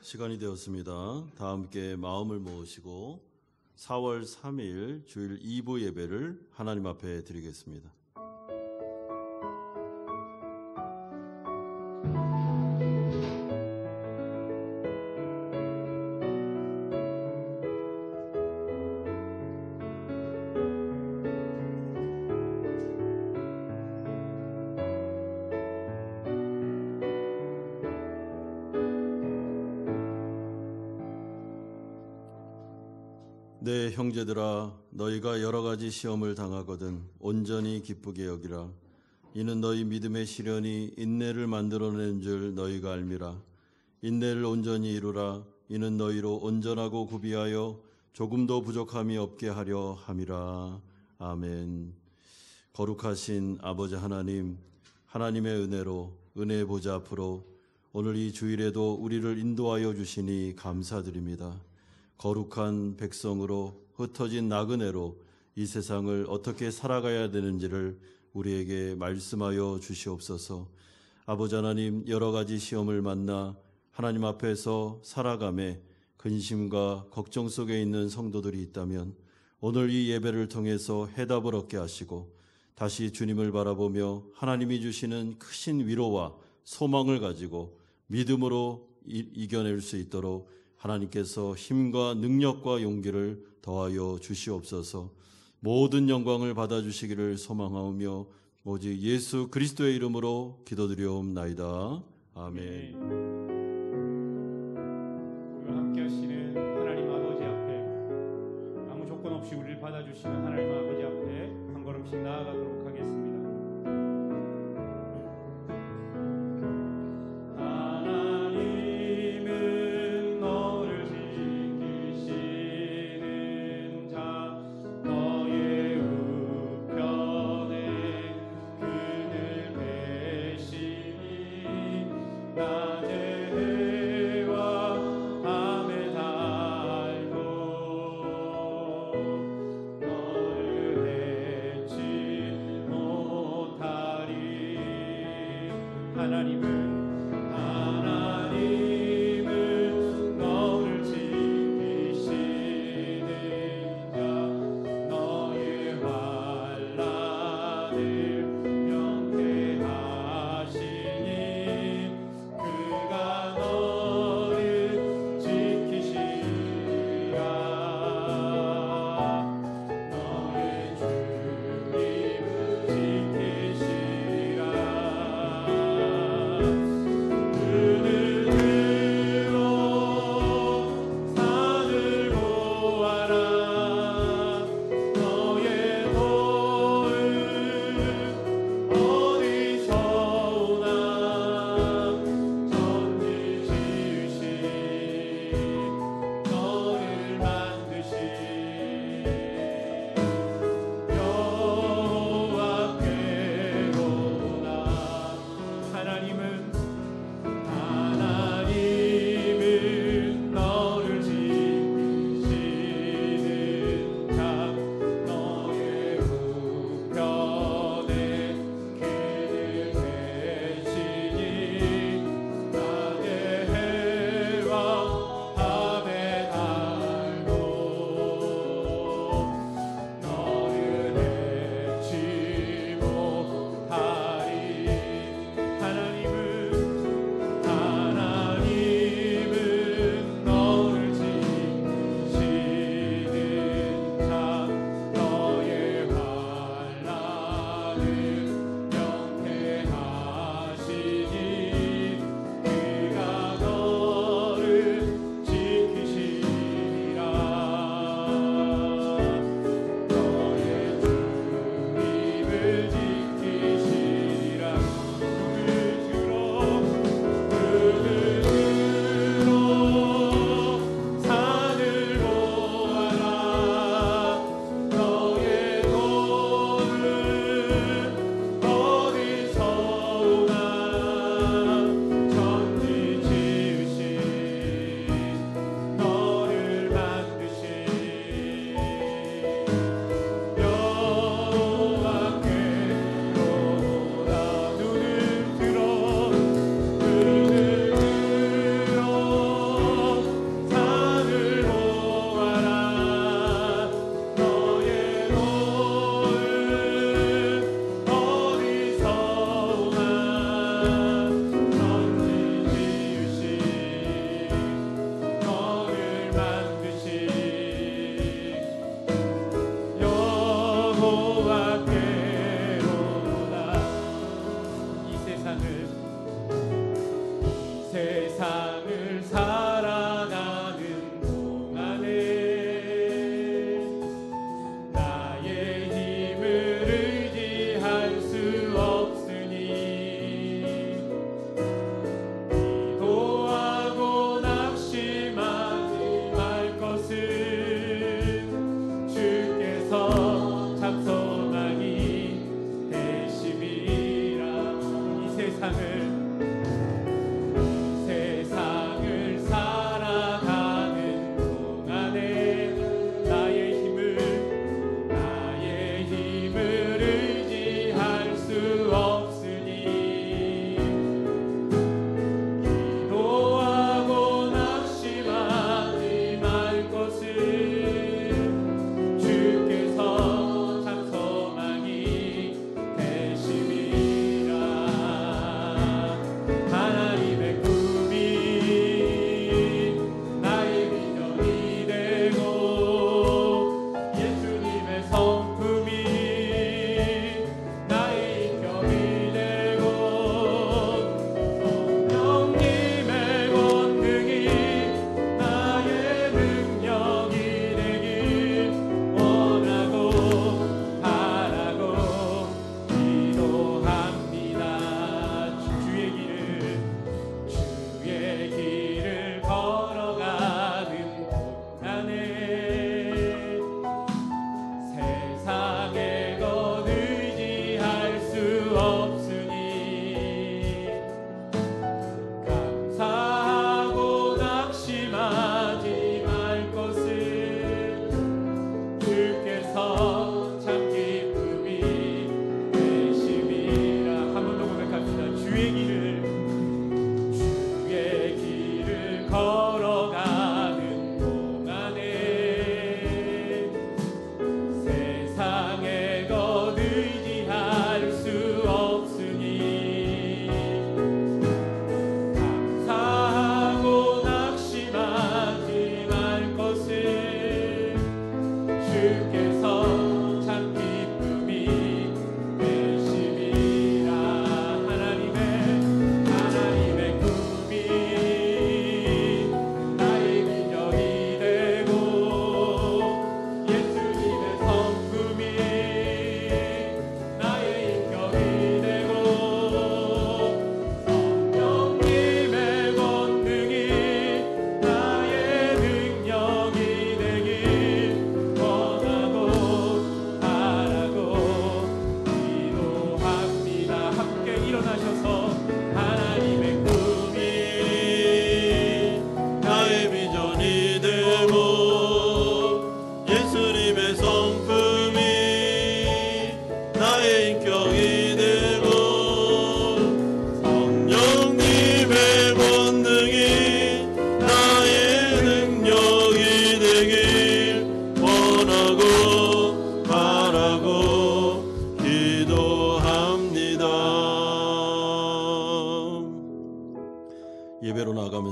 시간이 되었습니다. 다 함께 마음을 모으시고 4월 3일 주일 2부 예배를 하나님 앞에 드리겠습니다. 내 형제들아, 너희가 여러 가지 시험을 당하거든 온전히 기쁘게 여기라. 이는 너희 믿음의 시련이 인내를 만들어낸 줄 너희가 알미라. 인내를 온전히 이루라. 이는 너희로 온전하고 구비하여 조금도 부족함이 없게 하려 함이라. 아멘. 거룩하신 아버지 하나님, 하나님의 은혜로 은혜의 보좌 앞으로 오늘 이 주일에도 우리를 인도하여 주시니 감사드립니다. 거룩한 백성으로 흩어진 나그네로 이 세상을 어떻게 살아가야 되는지를 우리에게 말씀하여 주시옵소서. 아버지 하나님, 여러 가지 시험을 만나 하나님 앞에서 살아감에 근심과 걱정 속에 있는 성도들이 있다면 오늘 이 예배를 통해서 해답을 얻게 하시고 다시 주님을 바라보며 하나님이 주시는 크신 위로와 소망을 가지고 믿음으로 이겨낼 수 있도록 하나님께서 힘과 능력과 용기를 더하여 주시옵소서. 모든 영광을 받아주시기를 소망하오며 오직 예수 그리스도의 이름으로 기도드리옵나이다. 아멘. 우리와 함께 하시는 하나님 아버지 앞에, 아무 조건 없이 우리를 받아주시는 하나님 아버지 앞에 한 걸음씩 나아가도록 하겠습니다. 너를 해치 못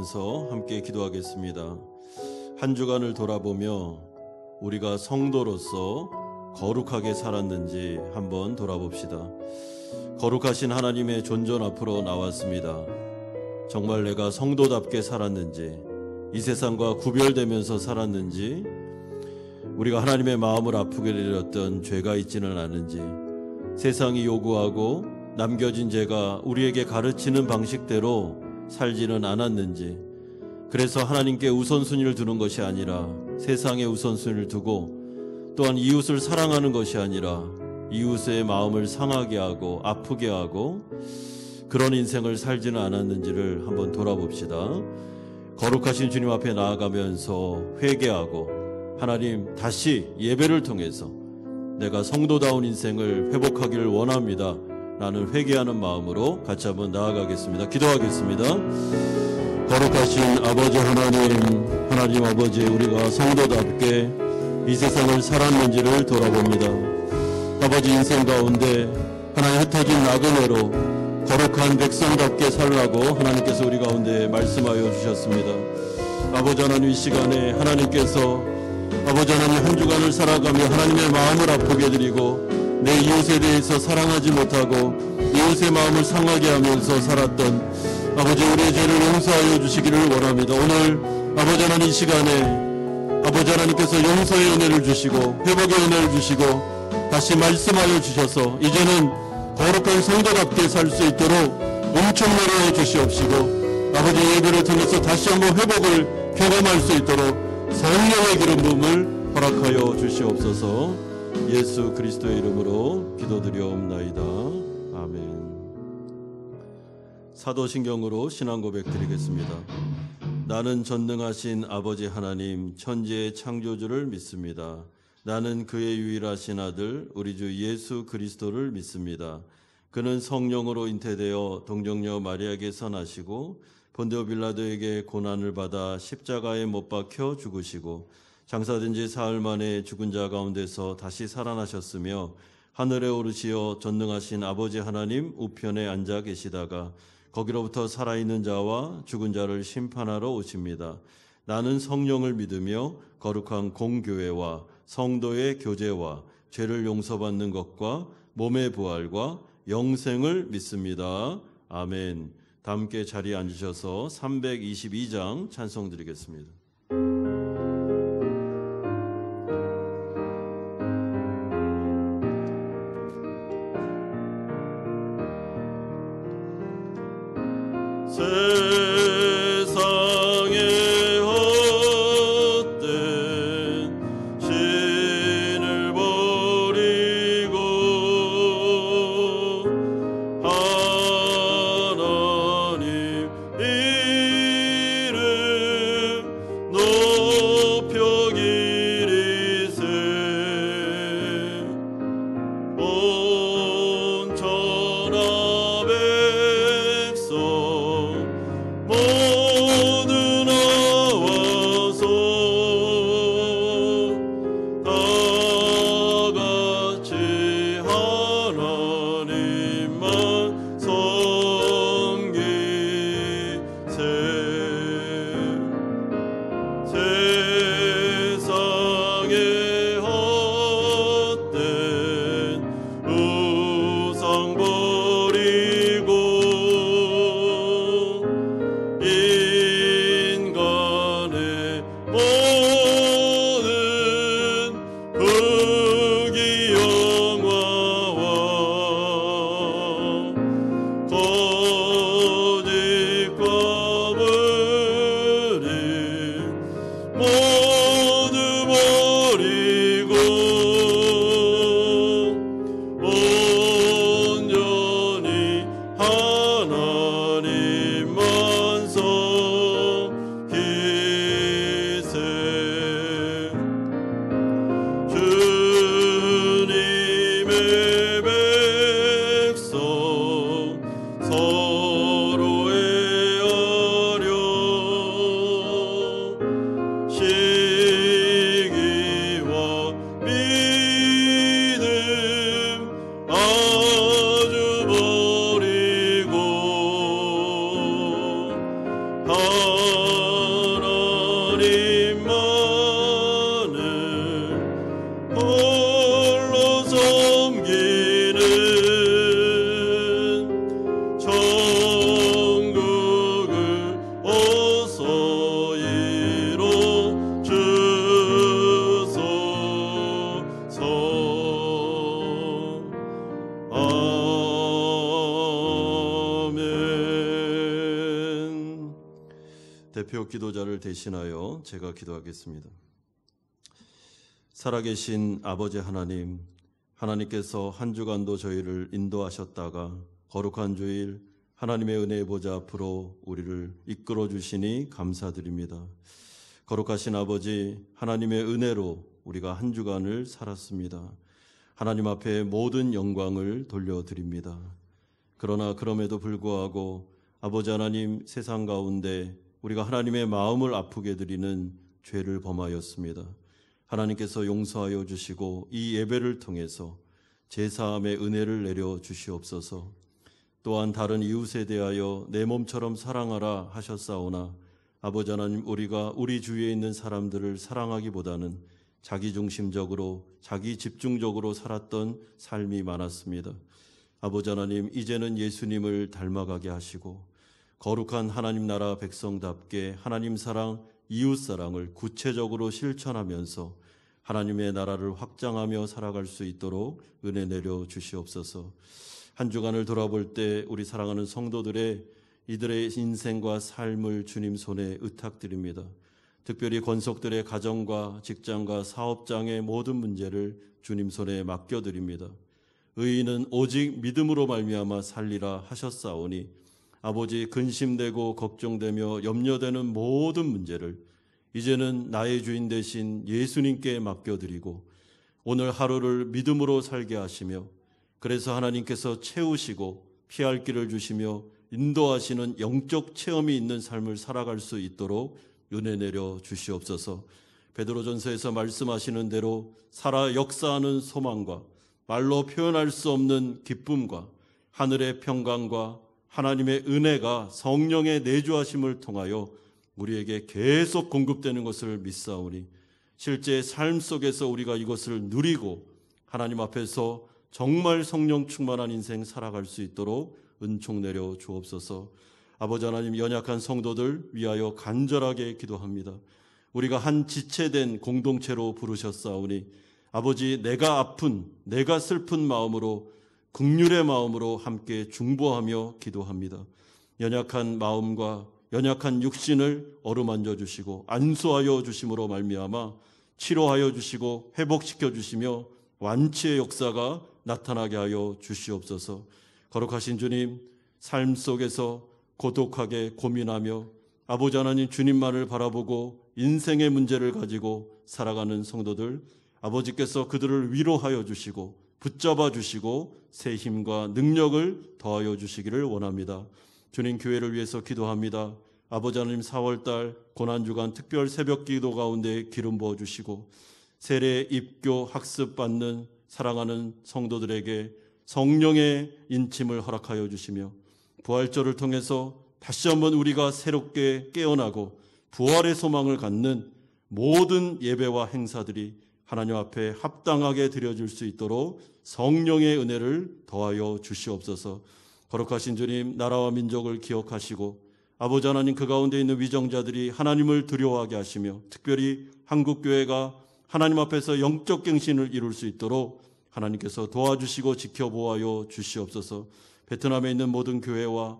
나아가면서 함께 기도하겠습니다. 한 주간을 돌아보며 우리가 성도로서 거룩하게 살았는지 한번 돌아봅시다. 거룩하신 하나님의 존전 앞으로 나왔습니다. 정말 내가 성도답게 살았는지, 이 세상과 구별되면서 살았는지, 우리가 하나님의 마음을 아프게 드렸던 죄가 있지는 않은지, 세상이 요구하고 남겨진 죄가 우리에게 가르치는 방식대로 살지는 않았는지, 그래서 하나님께 우선순위를 두는 것이 아니라 세상에 우선순위를 두고, 또한 이웃을 사랑하는 것이 아니라 이웃의 마음을 상하게 하고 아프게 하고 그런 인생을 살지는 않았는지를 한번 돌아봅시다. 거룩하신 주님 앞에 나아가면서 회개하고, 하나님 다시 예배를 통해서 내가 성도다운 인생을 회복하기를 원합니다 라는 회개하는 마음으로 같이 한번 나아가겠습니다. 기도하겠습니다. 거룩하신 아버지 하나님 아버지, 우리가 성도답게 이 세상을 살았는지를 돌아봅니다. 아버지, 인생 가운데 하나님 흩어진 나그네로 거룩한 백성답게 살라고 하나님께서 우리 가운데 말씀하여 주셨습니다. 아버지 하나님, 이 시간에 하나님께서 아버지 하나님 한 주간을 살아가며 하나님의 마음을 아프게 드리고 내 이웃에 대해서 사랑하지 못하고 이웃의 마음을 상하게 하면서 살았던 아버지, 우리의 죄를 용서하여 주시기를 원합니다. 오늘 아버지 하나님, 이 시간에 아버지 하나님께서 용서의 은혜를 주시고 회복의 은혜를 주시고 다시 말씀하여 주셔서 이제는 거룩한 성도답게 살 수 있도록 엄청나게 주시옵시고, 아버지 예배를 통해서 다시 한번 회복을 경험할 수 있도록 성령의 기름 부음을 허락하여 주시옵소서. 예수 그리스도의 이름으로 기도드리옵나이다. 아멘. 사도신경으로 신앙 고백 드리겠습니다. 나는 전능하신 아버지 하나님 천지의 창조주를 믿습니다. 나는 그의 유일하신 아들 우리 주 예수 그리스도를 믿습니다. 그는 성령으로 잉태되어 동정녀 마리아에게서 나시고 본디오 빌라도에게 고난을 받아 십자가에 못 박혀 죽으시고 장사된 지 사흘 만에 죽은 자 가운데서 다시 살아나셨으며 하늘에 오르시어 전능하신 아버지 하나님 우편에 앉아 계시다가 거기로부터 살아있는 자와 죽은 자를 심판하러 오십니다. 나는 성령을 믿으며 거룩한 공교회와 성도의 교제와 죄를 용서받는 것과 몸의 부활과 영생을 믿습니다. 아멘. 다 함께 자리에 앉으셔서 322장 찬송 드리겠습니다. 세상에 헛된 신을 버리고 하나님 이름 높여 기리세. 온 천하 백성 모두 나와서 다 같이 하나님만 섬기세. 세상에 헛된 우상 버리고 인간의 모든 부귀 영화와 거짓과 불의 모두 버리고 온전히 하나님만 섬기세. 하나님만을 홀로 섬기는 천국을 어서 이뤄 주소서. 아멘. 대표 기도자를 대신하여 제가 기도하겠습니다. 살아계신 아버지 하나님, 하나님께서 한 주간도 저희를 인도하셨다가 거룩한 주일 하나님의 은혜의 보좌 앞으로 우리를 이끌어 주시니 감사드립니다. 거룩하신 아버지, 하나님의 은혜로 우리가 한 주간을 살았습니다. 하나님 앞에 모든 영광을 돌려드립니다. 그러나 그럼에도 불구하고 아버지 하나님, 세상 가운데 우리가 하나님의 마음을 아프게 드리는 죄를 범하였습니다. 하나님께서 용서하여 주시고 이 예배를 통해서 제사함의 은혜를 내려 주시옵소서. 또한 다른 이웃에 대하여 내 몸처럼 사랑하라 하셨사오나 아버지 하나님, 우리가 우리 주위에 있는 사람들을 사랑하기보다는 자기중심적으로 자기 집중적으로 살았던 삶이 많았습니다. 아버지 하나님, 이제는 예수님을 닮아가게 하시고 거룩한 하나님 나라 백성답게 하나님 사랑, 이웃 사랑을 구체적으로 실천하면서 하나님의 나라를 확장하며 살아갈 수 있도록 은혜 내려 주시옵소서. 한 주간을 돌아볼 때 우리 사랑하는 성도들의 이들의 인생과 삶을 주님 손에 의탁드립니다. 특별히 권속들의 가정과 직장과 사업장의 모든 문제를 주님 손에 맡겨드립니다. 의인은 오직 믿음으로 말미암아 살리라 하셨사오니 아버지, 근심되고 걱정되며 염려되는 모든 문제를 이제는 나의 주인 되신 예수님께 맡겨드리고 오늘 하루를 믿음으로 살게 하시며 그래서 하나님께서 채우시고 피할 길을 주시며 인도하시는 영적 체험이 있는 삶을 살아갈 수 있도록 은혜 내려 주시옵소서. 베드로전서에서 말씀하시는 대로 살아 역사하는 소망과 말로 표현할 수 없는 기쁨과 하늘의 평강과 하나님의 은혜가 성령의 내주하심을 통하여 우리에게 계속 공급되는 것을 믿사오니 실제 삶 속에서 우리가 이것을 누리고 하나님 앞에서 정말 성령 충만한 인생 살아갈 수 있도록 은총 내려 주옵소서. 아버지 하나님, 연약한 성도들 위하여 간절하게 기도합니다. 우리가 한 지체된 공동체로 부르셨사오니 아버지, 내가 아픈, 내가 슬픈 마음으로 긍휼의 마음으로 함께 중보하며 기도합니다. 연약한 마음과 연약한 육신을 어루만져 주시고 안수하여 주심으로 말미암아 치료하여 주시고 회복시켜 주시며 완치의 역사가 나타나게 하여 주시옵소서. 거룩하신 주님, 삶 속에서 고독하게 고민하며 아버지 하나님 주님만을 바라보고 인생의 문제를 가지고 살아가는 성도들, 아버지께서 그들을 위로하여 주시고 붙잡아 주시고 새 힘과 능력을 더하여 주시기를 원합니다. 주님, 교회를 위해서 기도합니다. 아버지 하나님, 4월달 고난주간 특별 새벽 기도 가운데 기름 부어주시고 세례 입교 학습받는 사랑하는 성도들에게 성령의 인침을 허락하여 주시며 부활절을 통해서 다시 한번 우리가 새롭게 깨어나고 부활의 소망을 갖는 모든 예배와 행사들이 하나님 앞에 합당하게 드려질 수 있도록 성령의 은혜를 더하여 주시옵소서. 거룩하신 주님, 나라와 민족을 기억하시고 아버지 하나님, 그 가운데 있는 위정자들이 하나님을 두려워하게 하시며 특별히 한국교회가 하나님 앞에서 영적 갱신을 이룰 수 있도록 하나님께서 도와주시고 지켜보아요 주시옵소서. 베트남에 있는 모든 교회와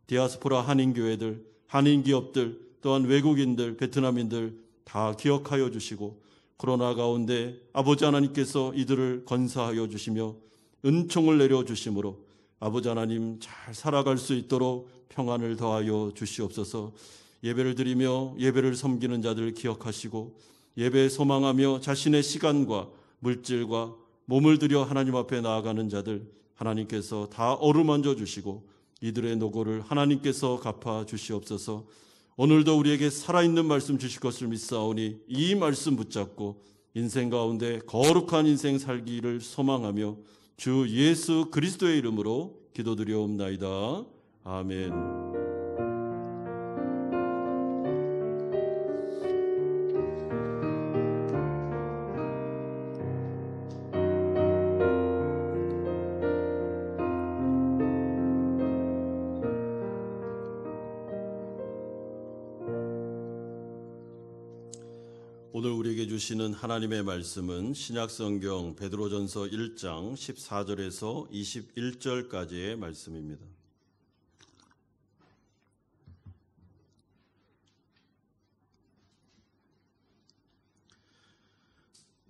디아스포라 한인교회들, 한인기업들, 또한 외국인들, 베트남인들 다 기억하여 주시고 코로나 가운데 아버지 하나님께서 이들을 건사하여 주시며 은총을 내려주심으로 아버지 하나님 잘 살아갈 수 있도록 평안을 더하여 주시옵소서. 예배를 드리며 예배를 섬기는 자들 기억하시고 예배에 소망하며 자신의 시간과 물질과 몸을 들여 하나님 앞에 나아가는 자들 하나님께서 다 어루만져 주시고 이들의 노고를 하나님께서 갚아 주시옵소서. 오늘도 우리에게 살아있는 말씀 주실 것을 믿사오니 이 말씀 붙잡고 인생 가운데 거룩한 인생 살기를 소망하며 주 예수 그리스도의 이름으로 기도드리옵나이다. 아멘. 오늘 우리에게 주시는 하나님의 말씀은 신약성경 베드로전서 1장 14절에서 21절까지의 말씀입니다.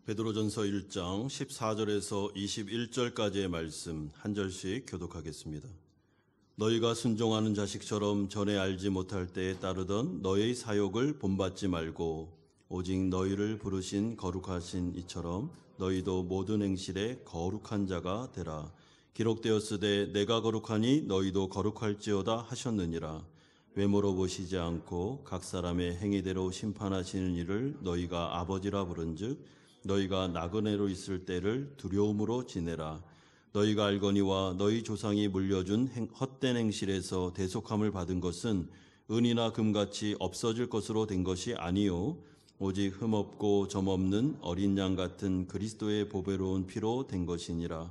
베드로전서 1장 14절에서 21절까지의 말씀 한 절씩 교독하겠습니다. 너희가 순종하는 자식처럼 전에 알지 못할 때에 따르던 너희의 사욕을 본받지 말고 오직 너희를 부르신 거룩하신 이처럼 너희도 모든 행실에 거룩한 자가 되라. 기록되었으되 내가 거룩하니 너희도 거룩할지어다 하셨느니라. 외모로 보시지 않고 각 사람의 행위대로 심판하시는 이를 너희가 아버지라 부른즉 너희가 나그네로 있을 때를 두려움으로 지내라. 너희가 알거니와 너희 조상이 물려준 헛된 행실에서 대속함을 받은 것은 은이나 금같이 없어질 것으로 된 것이 아니요 오직 흠없고 점없는 어린 양 같은 그리스도의 보배로운 피로 된 것이니라.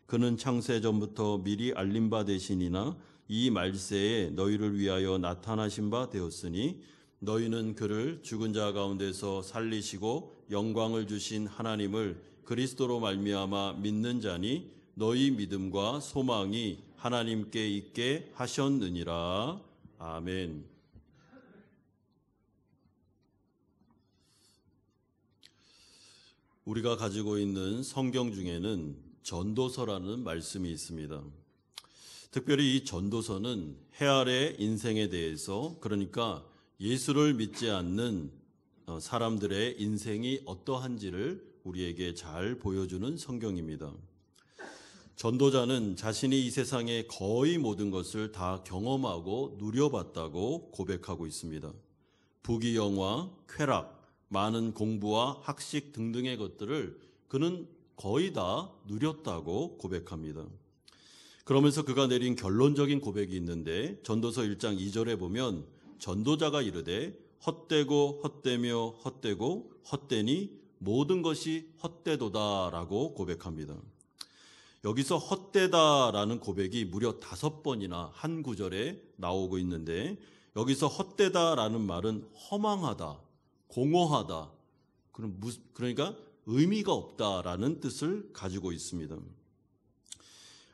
그는 창세 전부터 미리 알린 바 되시니나 이 말세에 너희를 위하여 나타나신 바 되었으니 너희는 그를 죽은 자 가운데서 살리시고 영광을 주신 하나님을 그리스도로 말미암아 믿는 자니 너희 믿음과 소망이 하나님께 있게 하셨느니라. 아멘. 우리가 가지고 있는 성경 중에는 전도서라는 말씀이 있습니다. 특별히 이 전도서는 해 아래 인생에 대해서, 그러니까 예수를 믿지 않는 사람들의 인생이 어떠한지를 우리에게 잘 보여주는 성경입니다. 전도자는 자신이 이 세상의 거의 모든 것을 다 경험하고 누려봤다고 고백하고 있습니다. 부귀영화, 쾌락, 많은 공부와 학식 등등의 것들을 그는 거의 다 누렸다고 고백합니다. 그러면서 그가 내린 결론적인 고백이 있는데 전도서 1장 2절에 보면 전도자가 이르되 헛되고 헛되며 헛되고 헛되니 모든 것이 헛되도다라고 고백합니다. 여기서 헛되다라는 고백이 무려 5번이나 한 구절에 나오고 있는데 여기서 헛되다라는 말은 허망하다, 공허하다, 그러니까 의미가 없다라는 뜻을 가지고 있습니다.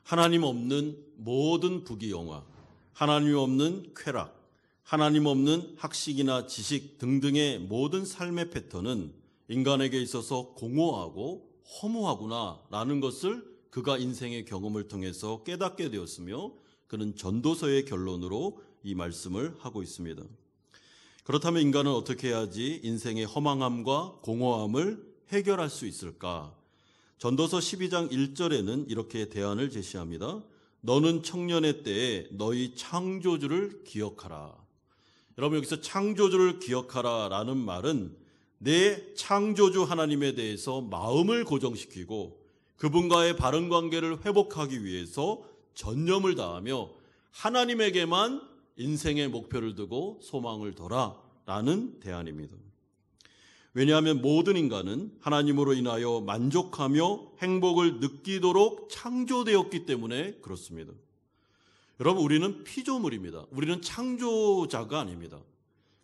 하나님 없는 모든 부귀영화, 하나님 없는 쾌락, 하나님 없는 학식이나 지식 등등의 모든 삶의 패턴은 인간에게 있어서 공허하고 허무하구나라는 것을 그가 인생의 경험을 통해서 깨닫게 되었으며 그는 전도서의 결론으로 이 말씀을 하고 있습니다. 그렇다면 인간은 어떻게 해야지 인생의 허망함과 공허함을 해결할 수 있을까? 전도서 12장 1절에는 이렇게 대안을 제시합니다. 너는 청년의 때에 너희 창조주를 기억하라. 여러분, 여기서 창조주를 기억하라 라는 말은 내 창조주 하나님에 대해서 마음을 고정시키고 그분과의 바른 관계를 회복하기 위해서 전념을 다하며 하나님에게만 인생의 목표를 두고 소망을 둬라 라는 대안입니다. 왜냐하면 모든 인간은 하나님으로 인하여 만족하며 행복을 느끼도록 창조되었기 때문에 그렇습니다. 여러분, 우리는 피조물입니다. 우리는 창조자가 아닙니다.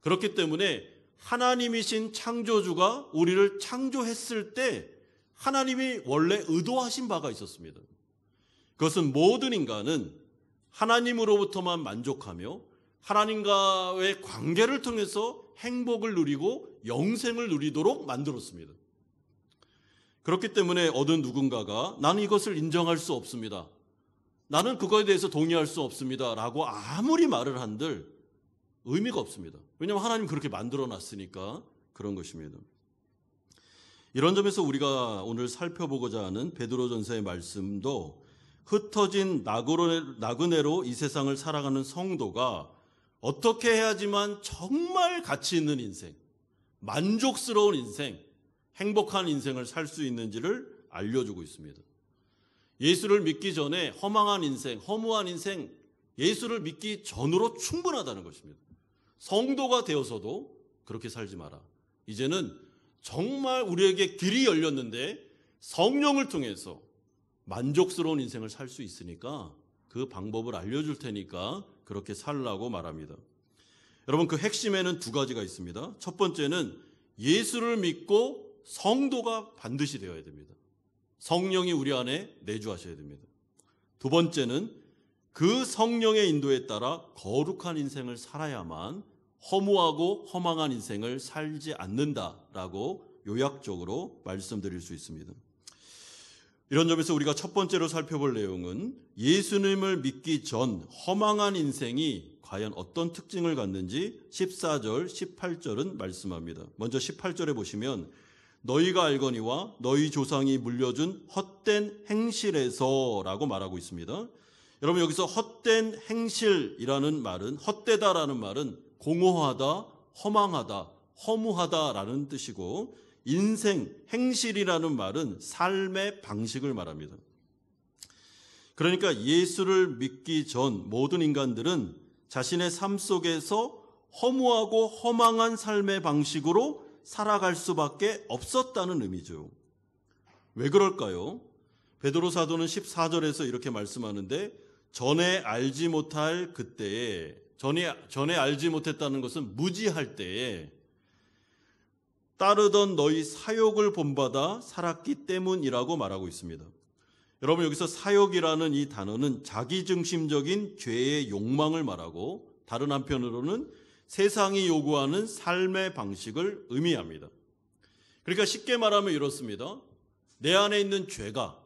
그렇기 때문에 하나님이신 창조주가 우리를 창조했을 때 하나님이 원래 의도하신 바가 있었습니다. 그것은 모든 인간은 하나님으로부터만 만족하며 하나님과의 관계를 통해서 행복을 누리고 영생을 누리도록 만들었습니다. 그렇기 때문에 어느 누군가가 나는 이것을 인정할 수 없습니다, 나는 그거에 대해서 동의할 수 없습니다 라고 아무리 말을 한들 의미가 없습니다. 왜냐하면 하나님 그렇게 만들어놨으니까 그런 것입니다. 이런 점에서 우리가 오늘 살펴보고자 하는 베드로전서의 말씀도 흩어진 나그네로 이 세상을 살아가는 성도가 어떻게 해야지만 정말 가치 있는 인생, 만족스러운 인생, 행복한 인생을 살 수 있는지를 알려주고 있습니다. 예수를 믿기 전에 허망한 인생, 허무한 인생, 예수를 믿기 전으로 충분하다는 것입니다. 성도가 되어서도 그렇게 살지 마라. 이제는 정말 우리에게 길이 열렸는데 성령을 통해서 만족스러운 인생을 살 수 있으니까 그 방법을 알려줄 테니까 그렇게 살라고 말합니다. 여러분, 그 핵심에는 두 가지가 있습니다. 첫 번째는 예수를 믿고 성도가 반드시 되어야 됩니다. 성령이 우리 안에 내주하셔야 됩니다. 두 번째는 그 성령의 인도에 따라 거룩한 인생을 살아야만 허무하고 허망한 인생을 살지 않는다라고 요약적으로 말씀드릴 수 있습니다. 이런 점에서 우리가 첫 번째로 살펴볼 내용은 예수님을 믿기 전 허망한 인생이 과연 어떤 특징을 갖는지 14절, 18절은 말씀합니다. 먼저 18절에 보시면 너희가 알거니와 너희 조상이 물려준 헛된 행실에서라고 말하고 있습니다. 여러분 여기서 헛된 행실이라는 말은 헛되다라는 말은 공허하다, 허망하다, 허무하다라는 뜻이고 인생, 행실이라는 말은 삶의 방식을 말합니다. 그러니까 예수를 믿기 전 모든 인간들은 자신의 삶 속에서 허무하고 허망한 삶의 방식으로 살아갈 수밖에 없었다는 의미죠. 왜 그럴까요? 베드로 사도는 14절에서 이렇게 말씀하는데 전에 알지 못할 그때에 전에 알지 못했다는 것은 무지할 때에 따르던 너희 사욕을 본받아 살았기 때문이라고 말하고 있습니다. 여러분 여기서 사욕이라는 이 단어는 자기중심적인 죄의 욕망을 말하고 다른 한편으로는 세상이 요구하는 삶의 방식을 의미합니다. 그러니까 쉽게 말하면 이렇습니다. 내 안에 있는 죄가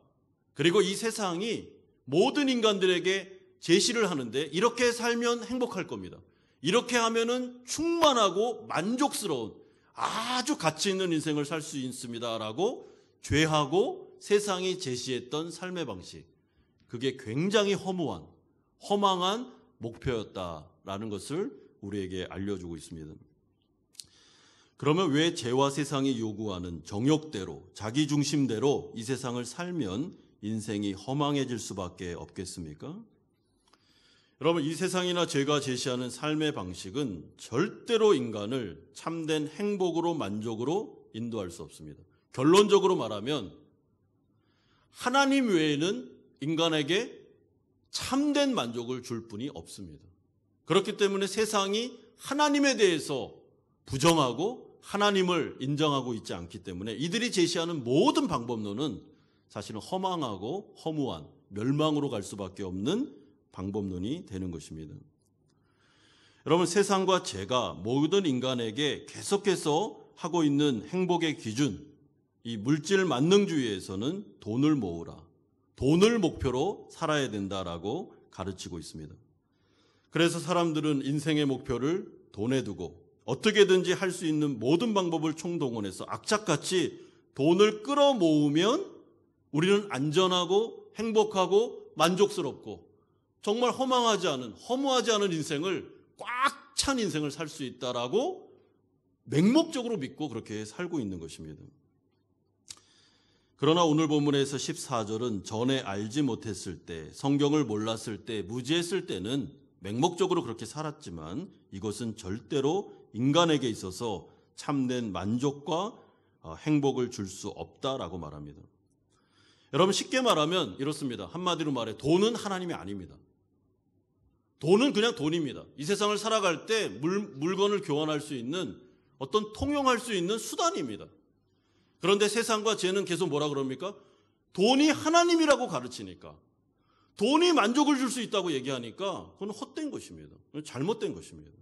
그리고 이 세상이 모든 인간들에게 제시를 하는데 이렇게 살면 행복할 겁니다. 이렇게 하면은 충만하고 만족스러운 아주 가치 있는 인생을 살 수 있습니다라고 죄하고 세상이 제시했던 삶의 방식, 그게 굉장히 허무한, 허망한 목표였다라는 것을 우리에게 알려주고 있습니다. 그러면 왜 죄와 세상이 요구하는 정욕대로, 자기중심대로 이 세상을 살면 인생이 허망해질 수밖에 없겠습니까? 여러분 이 세상이나 죄가 제시하는 삶의 방식은 절대로 인간을 참된 행복으로 만족으로 인도할 수 없습니다. 결론적으로 말하면 하나님 외에는 인간에게 참된 만족을 줄 분이 없습니다. 그렇기 때문에 세상이 하나님에 대해서 부정하고 하나님을 인정하고 있지 않기 때문에 이들이 제시하는 모든 방법론은 사실은 허망하고 허무한 멸망으로 갈 수밖에 없는 방법론이 되는 것입니다. 여러분 세상과 죄가 모든 인간에게 계속해서 하고 있는 행복의 기준, 이 물질 만능주의에서는 돈을 모으라, 돈을 목표로 살아야 된다라고 가르치고 있습니다. 그래서 사람들은 인생의 목표를 돈에 두고 어떻게든지 할 수 있는 모든 방법을 총동원해서 악착같이 돈을 끌어모으면 우리는 안전하고 행복하고 만족스럽고 정말 허망하지 않은, 허무하지 않은 인생을 꽉 찬 인생을 살 수 있다라고 맹목적으로 믿고 그렇게 살고 있는 것입니다. 그러나 오늘 본문에서 14절은 전에 알지 못했을 때, 성경을 몰랐을 때, 무지했을 때는 맹목적으로 그렇게 살았지만 이것은 절대로 인간에게 있어서 참된 만족과 행복을 줄 수 없다라고 말합니다. 여러분 쉽게 말하면 이렇습니다. 한마디로 말해 돈은 하나님이 아닙니다. 돈은 그냥 돈입니다. 이 세상을 살아갈 때 물건을 교환할 수 있는 어떤 통용할 수 있는 수단입니다. 그런데 세상과 죄는 계속 뭐라 그럽니까? 돈이 하나님이라고 가르치니까, 돈이 만족을 줄 수 있다고 얘기하니까 그건 헛된 것입니다. 잘못된 것입니다.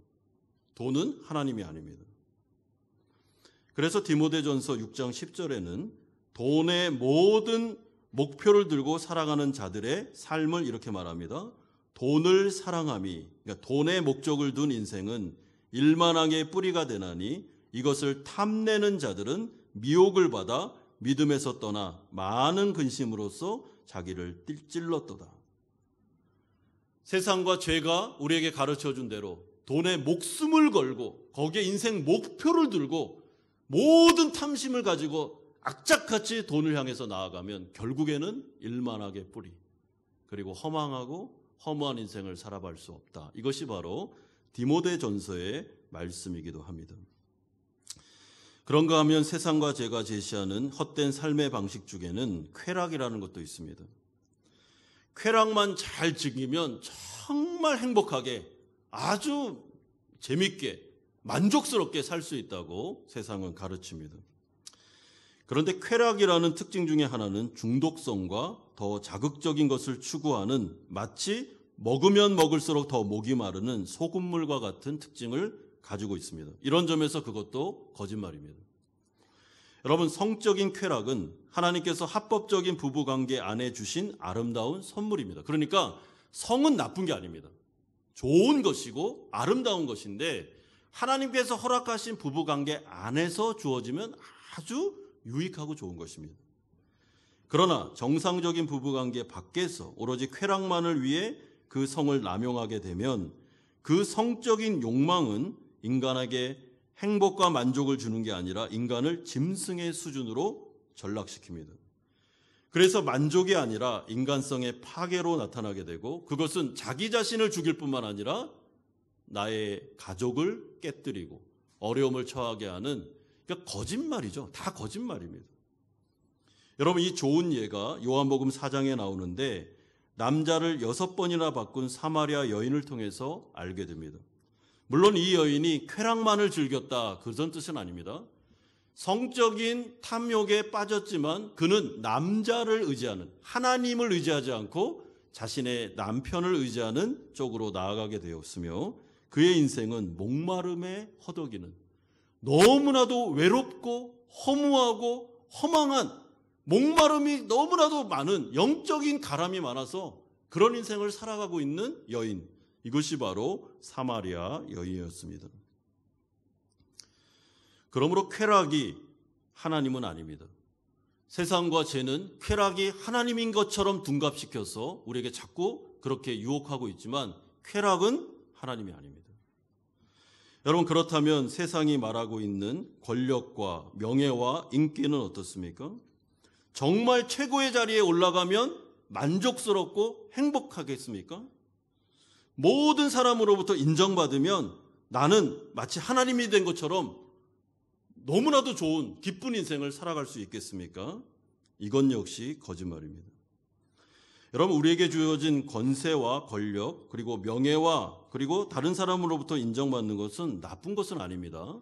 돈은 하나님이 아닙니다. 그래서 디모데전서 6장 10절에는 돈의 모든 목표를 들고 살아가는 자들의 삶을 이렇게 말합니다. 돈을 사랑함이, 그러니까 돈의 목적을 둔 인생은 일만하게 뿌리가 되나니 이것을 탐내는 자들은 미혹을 받아 믿음에서 떠나 많은 근심으로써 자기를 찔렀도다. 세상과 죄가 우리에게 가르쳐준 대로 돈에 목숨을 걸고 거기에 인생 목표를 들고 모든 탐심을 가지고 악착같이 돈을 향해서 나아가면 결국에는 일만하게 뿌리, 그리고 허망하고 허무한 인생을 살아갈 수 없다. 이것이 바로 디모데전서의 말씀이기도 합니다. 그런가 하면 세상과 죄가 제시하는 헛된 삶의 방식 중에는 쾌락이라는 것도 있습니다. 쾌락만 잘 즐기면 정말 행복하게 아주 재밌게 만족스럽게 살 수 있다고 세상은 가르칩니다. 그런데 쾌락이라는 특징 중에 하나는 중독성과 더 자극적인 것을 추구하는 마치 먹으면 먹을수록 더 목이 마르는 소금물과 같은 특징을 가지고 있습니다. 이런 점에서 그것도 거짓말입니다. 여러분, 성적인 쾌락은 하나님께서 합법적인 부부관계 안에 주신 아름다운 선물입니다. 그러니까 성은 나쁜 게 아닙니다. 좋은 것이고 아름다운 것인데 하나님께서 허락하신 부부관계 안에서 주어지면 아주 유익하고 좋은 것입니다. 그러나 정상적인 부부관계 밖에서 오로지 쾌락만을 위해 그 성을 남용하게 되면 그 성적인 욕망은 인간에게 행복과 만족을 주는 게 아니라 인간을 짐승의 수준으로 전락시킵니다. 그래서 만족이 아니라 인간성의 파괴로 나타나게 되고 그것은 자기 자신을 죽일 뿐만 아니라 나의 가족을 깨뜨리고 어려움을 처하게 하는, 그러니까 거짓말이죠. 다 거짓말입니다. 여러분, 이 좋은 예가 요한복음 4장에 나오는데 남자를 6번이나 바꾼 사마리아 여인을 통해서 알게 됩니다. 물론 이 여인이 쾌락만을 즐겼다, 그런 뜻은 아닙니다. 성적인 탐욕에 빠졌지만 그는 남자를 의지하는, 하나님을 의지하지 않고 자신의 남편을 의지하는 쪽으로 나아가게 되었으며 그의 인생은 목마름에 허덕이는, 너무나도 외롭고 허무하고 허망한, 목마름이 너무나도 많은, 영적인 가람이 많아서 그런 인생을 살아가고 있는 여인, 이것이 바로 사마리아 여인이었습니다. 그러므로 쾌락이 하나님은 아닙니다. 세상과 죄는 쾌락이 하나님인 것처럼 둔갑시켜서 우리에게 자꾸 그렇게 유혹하고 있지만 쾌락은 하나님이 아닙니다. 여러분, 그렇다면 세상이 말하고 있는 권력과 명예와 인기는 어떻습니까? 정말 최고의 자리에 올라가면 만족스럽고 행복하겠습니까? 모든 사람으로부터 인정받으면 나는 마치 하나님이 된 것처럼 너무나도 좋은 기쁜 인생을 살아갈 수 있겠습니까? 이건 역시 거짓말입니다. 여러분, 우리에게 주어진 권세와 권력, 그리고 명예와 그리고 다른 사람으로부터 인정받는 것은 나쁜 것은 아닙니다.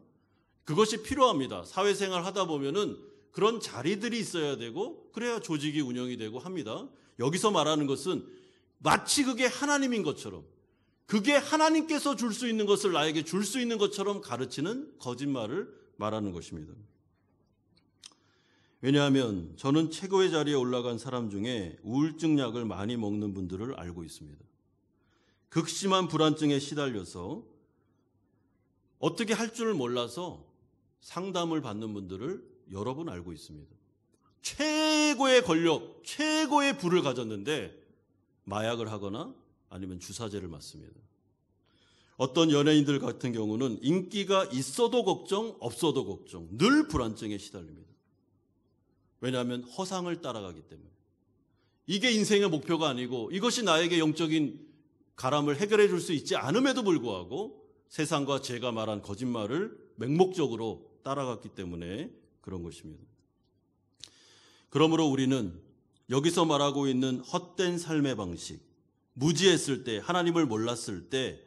그것이 필요합니다. 사회생활 하다 보면은 그런 자리들이 있어야 되고 그래야 조직이 운영이 되고 합니다. 여기서 말하는 것은 마치 그게 하나님인 것처럼, 그게 하나님께서 줄 수 있는 것을 나에게 줄 수 있는 것처럼 가르치는 거짓말을 말하는 것입니다. 왜냐하면 저는 최고의 자리에 올라간 사람 중에 우울증 약을 많이 먹는 분들을 알고 있습니다. 극심한 불안증에 시달려서 어떻게 할 줄 몰라서 상담을 받는 분들을 여러 분 알고 있습니다. 최고의 권력, 최고의 부를 가졌는데 마약을 하거나 아니면 주사제를 맞습니다. 어떤 연예인들 같은 경우는 인기가 있어도 걱정, 없어도 걱정, 늘 불안증에 시달립니다. 왜냐하면 허상을 따라가기 때문에. 이게 인생의 목표가 아니고 이것이 나에게 영적인 가람을 해결해 줄 수 있지 않음에도 불구하고 세상과 제가 말한 거짓말을 맹목적으로 따라갔기 때문에 그런 것입니다. 그러므로 우리는 여기서 말하고 있는 헛된 삶의 방식, 무지했을 때, 하나님을 몰랐을 때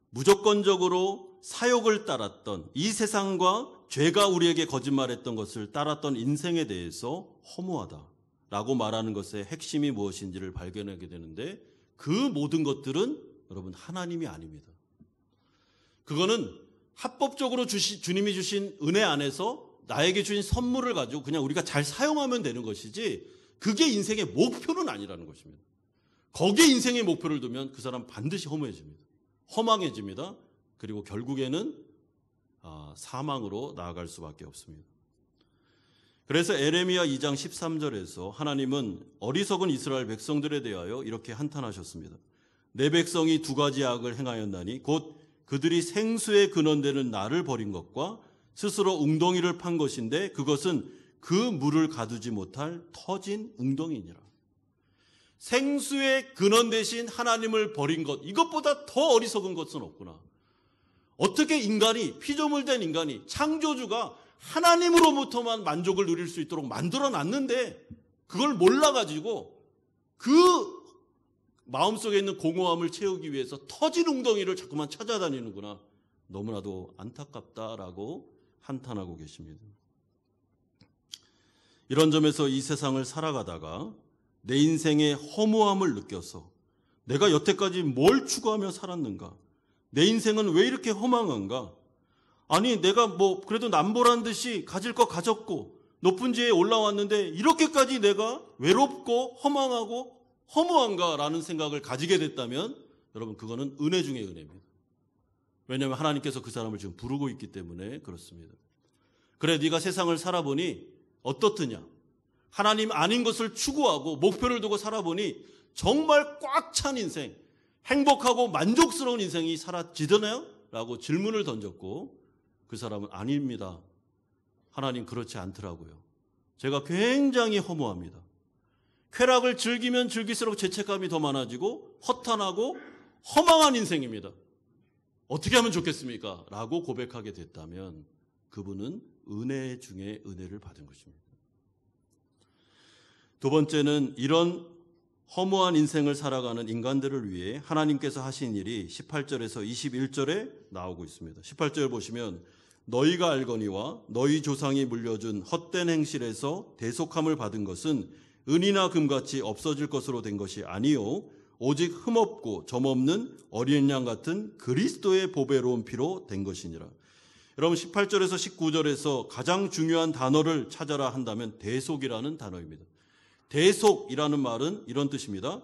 무조건적으로 사욕을 따랐던 이 세상과 죄가 우리에게 거짓말했던 것을 따랐던 인생에 대해서 허무하다라고 말하는 것의 핵심이 무엇인지를 발견하게 되는데 그 모든 것들은 여러분 하나님이 아닙니다. 그거는 합법적으로 주님이 주신 은혜 안에서 나에게 주신 선물을 가지고 그냥 우리가 잘 사용하면 되는 것이지 그게 인생의 목표는 아니라는 것입니다. 거기에 인생의 목표를 두면 그 사람 반드시 허망해집니다. 그리고 결국에는 사망으로 나아갈 수밖에 없습니다. 그래서 에레미야 2장 13절에서 하나님은 어리석은 이스라엘 백성들에 대하여 이렇게 한탄하셨습니다. 내 백성이 두 가지 악을 행하였나니 곧 그들이 생수의 근원되는 나를 버린 것과 스스로 웅덩이를 판 것인데 그것은 그 물을 가두지 못할 터진 웅덩이니라. 생수의 근원 대신 하나님을 버린 것, 이것보다 더 어리석은 것은 없구나. 어떻게 인간이, 피조물된 인간이, 창조주가 하나님으로부터만 만족을 누릴 수 있도록 만들어놨는데 그걸 몰라가지고 그 마음속에 있는 공허함을 채우기 위해서 터진 웅덩이를 자꾸만 찾아다니는구나. 너무나도 안타깝다라고 한탄하고 계십니다. 이런 점에서 이 세상을 살아가다가 내 인생의 허무함을 느껴서 내가 여태까지 뭘 추구하며 살았는가? 내 인생은 왜 이렇게 허망한가? 아니, 내가 그래도 남보란 듯이 가질 거 가졌고 높은 지에 올라왔는데 이렇게까지 내가 외롭고 허망하고 허무한가라는 생각을 가지게 됐다면 여러분, 그거는 은혜 중에 은혜입니다. 왜냐하면 하나님께서 그 사람을 지금 부르고 있기 때문에 그렇습니다. 그래, 네가 세상을 살아보니 어떻더냐? 하나님 아닌 것을 추구하고 목표를 두고 살아보니 정말 꽉 찬 인생, 행복하고 만족스러운 인생이 사라지더나요? 라고 질문을 던졌고 그 사람은 아닙니다. 하나님 그렇지 않더라고요. 제가 굉장히 허무합니다. 쾌락을 즐기면 즐길수록 죄책감이 더 많아지고 허탄하고 허망한 인생입니다. 어떻게 하면 좋겠습니까? 라고 고백하게 됐다면 그분은 은혜 중에 은혜를 받은 것입니다. 두 번째는 이런 허무한 인생을 살아가는 인간들을 위해 하나님께서 하신 일이 18절에서 21절에 나오고 있습니다. 18절 보시면 너희가 알거니와 너희 조상이 물려준 헛된 행실에서 대속함을 받은 것은 은이나 금같이 없어질 것으로 된 것이 아니요 오직 흠없고 점없는 어린 양 같은 그리스도의 보배로운 피로 된 것이니라. 여러분 18절에서 19절에서 가장 중요한 단어를 찾아라 한다면 대속이라는 단어입니다. 대속이라는 말은 이런 뜻입니다.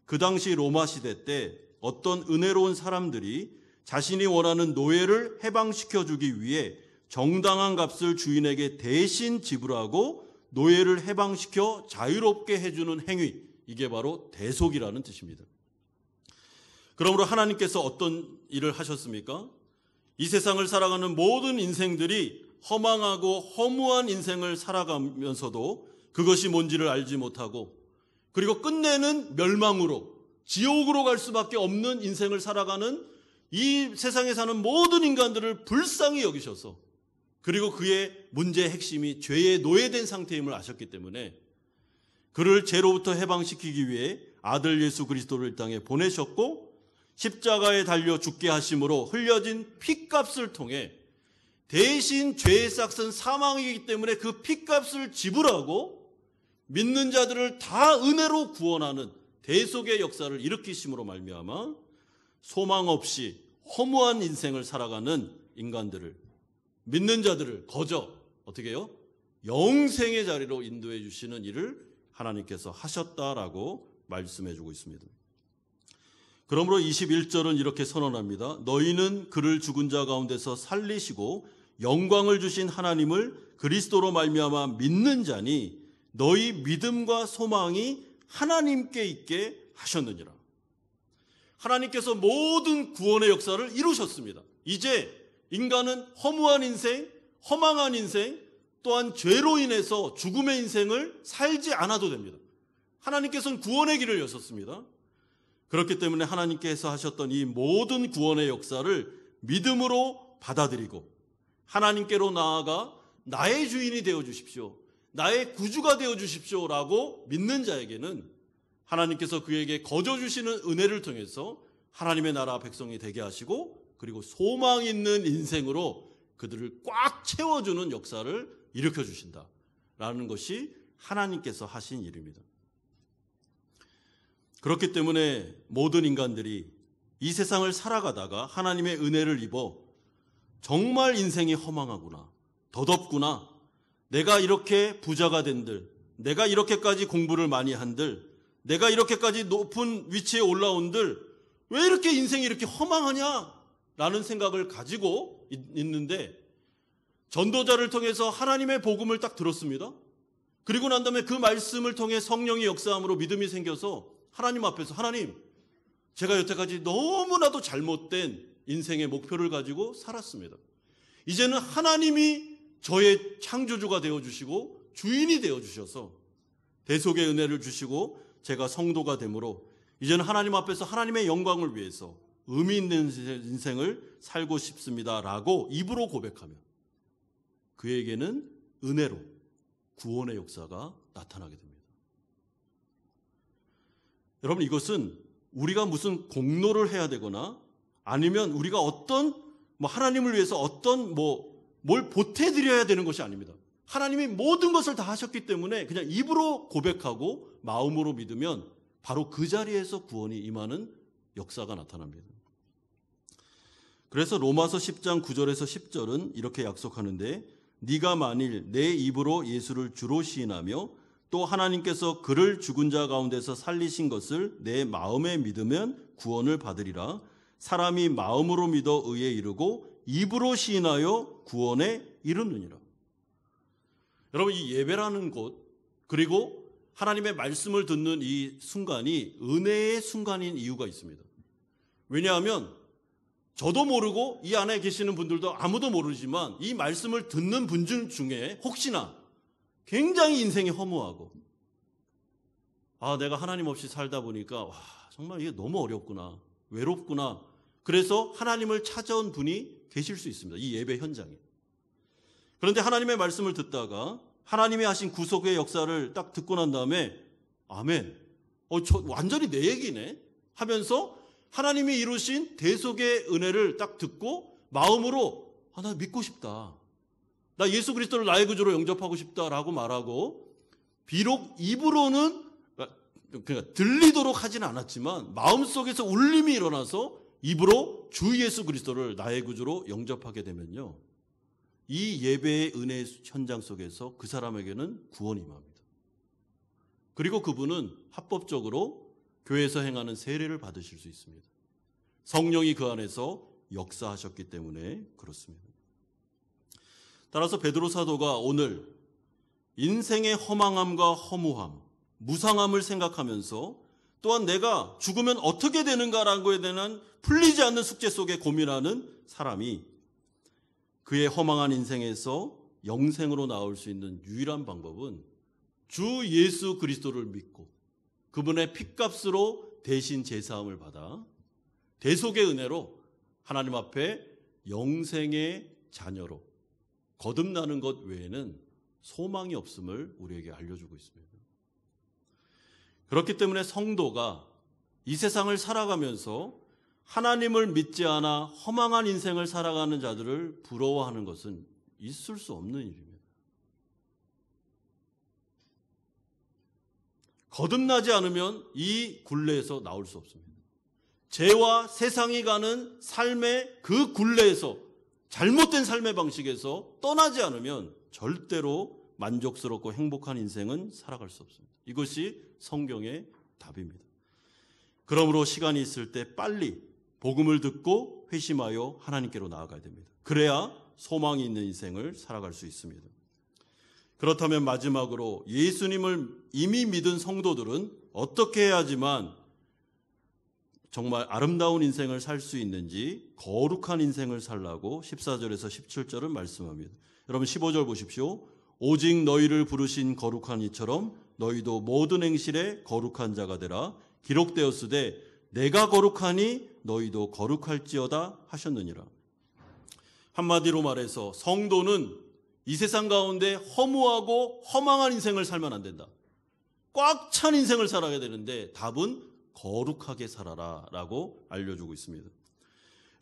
그 당시 로마 시대 때 어떤 은혜로운 사람들이 자신이 원하는 노예를 해방시켜주기 위해 정당한 값을 주인에게 대신 지불하고 노예를 해방시켜 자유롭게 해주는 행위, 이게 바로 대속이라는 뜻입니다. 그러므로 하나님께서 어떤 일을 하셨습니까? 이 세상을 살아가는 모든 인생들이 허망하고 허무한 인생을 살아가면서도 그것이 뭔지를 알지 못하고 그리고 끝내는 멸망으로 지옥으로 갈 수밖에 없는 인생을 살아가는 이 세상에 사는 모든 인간들을 불쌍히 여기셔서 그리고 그의 문제의 핵심이 죄에 노예된 상태임을 아셨기 때문에 그를 죄로부터 해방시키기 위해 아들 예수 그리스도를 이 땅에 보내셨고 십자가에 달려 죽게 하심으로 흘려진 피값을 통해 대신 죄의 싹은 사망이기 때문에 그 피값을 지불하고 믿는 자들을 다 은혜로 구원하는 대속의 역사를 일으키심으로 말미암아 소망 없이 허무한 인생을 살아가는 인간들을, 믿는 자들을 거저 어떻게 해요? 영생의 자리로 인도해 주시는 일을 하나님께서 하셨다라고 말씀해 주고 있습니다. 그러므로 21절은 이렇게 선언합니다. 너희는 그를 죽은 자 가운데서 살리시고 영광을 주신 하나님을 그리스도로 말미암아 믿는 자니 너희 믿음과 소망이 하나님께 있게 하셨느니라. 하나님께서 모든 구원의 역사를 이루셨습니다. 이제 인간은 허무한 인생, 허망한 인생, 또한 죄로 인해서 죽음의 인생을 살지 않아도 됩니다. 하나님께서는 구원의 길을 여셨습니다. 그렇기 때문에 하나님께서 하셨던 이 모든 구원의 역사를 믿음으로 받아들이고 하나님께로 나아가 나의 주인이 되어 주십시오, 나의 구주가 되어 주십시오라고 믿는 자에게는 하나님께서 그에게 거저 주시는 은혜를 통해서 하나님의 나라 백성이 되게 하시고 그리고 소망 있는 인생으로 그들을 꽉 채워주는 역사를 일으켜 주신다라는 것이 하나님께서 하신 일입니다. 그렇기 때문에 모든 인간들이 이 세상을 살아가다가 하나님의 은혜를 입어 정말 인생이 허망하구나, 덧없구나, 내가 이렇게 부자가 된들, 내가 이렇게까지 공부를 많이 한들, 내가 이렇게까지 높은 위치에 올라온들 왜 이렇게 인생이 이렇게 허망하냐 라는 생각을 가지고 있는데 전도자를 통해서 하나님의 복음을 딱 들었습니다. 그리고 난 다음에 그 말씀을 통해 성령의 역사함으로 믿음이 생겨서 하나님 앞에서 하나님, 제가 여태까지 너무나도 잘못된 인생의 목표를 가지고 살았습니다. 이제는 하나님이 저의 창조주가 되어주시고 주인이 되어주셔서 대속의 은혜를 주시고 제가 성도가 되므로 이제는 하나님 앞에서 하나님의 영광을 위해서 의미 있는 인생을 살고 싶습니다 라고 입으로 고백하면 그에게는 은혜로 구원의 역사가 나타나게 됩니다. 여러분, 이것은 우리가 무슨 공로를 해야 되거나 아니면 우리가 어떤 하나님을 위해서 어떤 뭘 보태드려야 되는 것이 아닙니다. 하나님이 모든 것을 다 하셨기 때문에 그냥 입으로 고백하고 마음으로 믿으면 바로 그 자리에서 구원이 임하는 역사가 나타납니다. 그래서 로마서 10장 9절에서 10절은 이렇게 약속하는데, 네가 만일 내 입으로 예수를 주로 시인하며 또 하나님께서 그를 죽은 자 가운데서 살리신 것을 내 마음에 믿으면 구원을 받으리라. 사람이 마음으로 믿어 의에 이르고 입으로 시인하여 구원에 이르느니라. 여러분, 이 예배라는 곳, 그리고 하나님의 말씀을 듣는 이 순간이 은혜의 순간인 이유가 있습니다. 왜냐하면 저도 모르고 이 안에 계시는 분들도 아무도 모르지만 이 말씀을 듣는 분들 중에 혹시나 굉장히 인생이 허무하고, 내가 하나님 없이 살다 보니까 정말 이게 너무 어렵구나, 외롭구나, 그래서 하나님을 찾아온 분이 계실 수 있습니다. 이 예배 현장에. 그런데 하나님의 말씀을 듣다가 하나님이 하신 구속의 역사를 딱 듣고 난 다음에 아멘, 완전히 내 얘기네 하면서 하나님이 이루신 대속의 은혜를 딱 듣고 마음으로 나 믿고 싶다, 나 예수 그리스도를 나의 구주로 영접하고 싶다라고 말하고, 비록 입으로는 그러니까 들리도록 하진 않았지만 마음속에서 울림이 일어나서 입으로 주 예수 그리스도를 나의 구주로 영접하게 되면요, 이 예배의 은혜 현장 속에서 그 사람에게는 구원이 임합니다. 그리고 그분은 합법적으로 교회에서 행하는 세례를 받으실 수 있습니다. 성령이 그 안에서 역사하셨기 때문에 그렇습니다. 따라서 베드로 사도가 오늘 인생의 허망함과 허무함, 무상함을 생각하면서 또한 내가 죽으면 어떻게 되는가라는 것에 대한 풀리지 않는 숙제 속에 고민하는 사람이 그의 허망한 인생에서 영생으로 나올 수 있는 유일한 방법은 주 예수 그리스도를 믿고 그분의 핏값으로 대신 제사함을 받아 대속의 은혜로 하나님 앞에 영생의 자녀로 거듭나는 것 외에는 소망이 없음을 우리에게 알려주고 있습니다. 그렇기 때문에 성도가 이 세상을 살아가면서 하나님을 믿지 않아 허망한 인생을 살아가는 자들을 부러워하는 것은 있을 수 없는 일입니다. 거듭나지 않으면 이 굴레에서 나올 수 없습니다. 죄와 세상이 가는 삶의 그 굴레에서, 잘못된 삶의 방식에서 떠나지 않으면 절대로 만족스럽고 행복한 인생은 살아갈 수 없습니다. 이것이 성경의 답입니다. 그러므로 시간이 있을 때 빨리 복음을 듣고 회심하여 하나님께로 나아가야 됩니다. 그래야 소망이 있는 인생을 살아갈 수 있습니다. 그렇다면 마지막으로 예수님을 이미 믿은 성도들은 어떻게 해야지만 정말 아름다운 인생을 살 수 있는지, 거룩한 인생을 살라고 14절에서 17절은 말씀합니다. 여러분 15절 보십시오. 오직 너희를 부르신 거룩한 이처럼 너희도 모든 행실에 거룩한 자가 되라. 기록되었으되 내가 거룩하니 너희도 거룩할지어다 하셨느니라. 한마디로 말해서 성도는 이 세상 가운데 허무하고 허망한 인생을 살면 안 된다. 꽉 찬 인생을 살아야 되는데 답은 거룩하게 살아라 라고 알려주고 있습니다.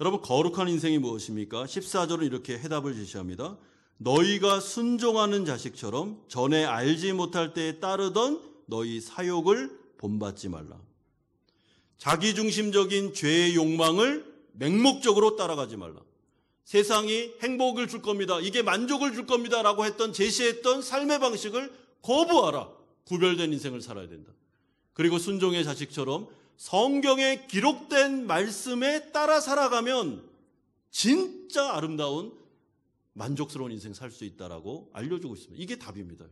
여러분, 거룩한 인생이 무엇입니까? 14절은 이렇게 해답을 제시합니다. 너희가 순종하는 자식처럼 전에 알지 못할 때에 따르던 너희 사욕을 본받지 말라. 자기중심적인 죄의 욕망을 맹목적으로 따라가지 말라. 세상이 행복을 줄 겁니다, 이게 만족을 줄 겁니다 라고 제시했던 삶의 방식을 거부하라. 구별된 인생을 살아야 된다. 그리고 순종의 자식처럼 성경에 기록된 말씀에 따라 살아가면 진짜 아름다운 만족스러운 인생 살 수 있다라고 알려주고 있습니다. 이게 답입니다.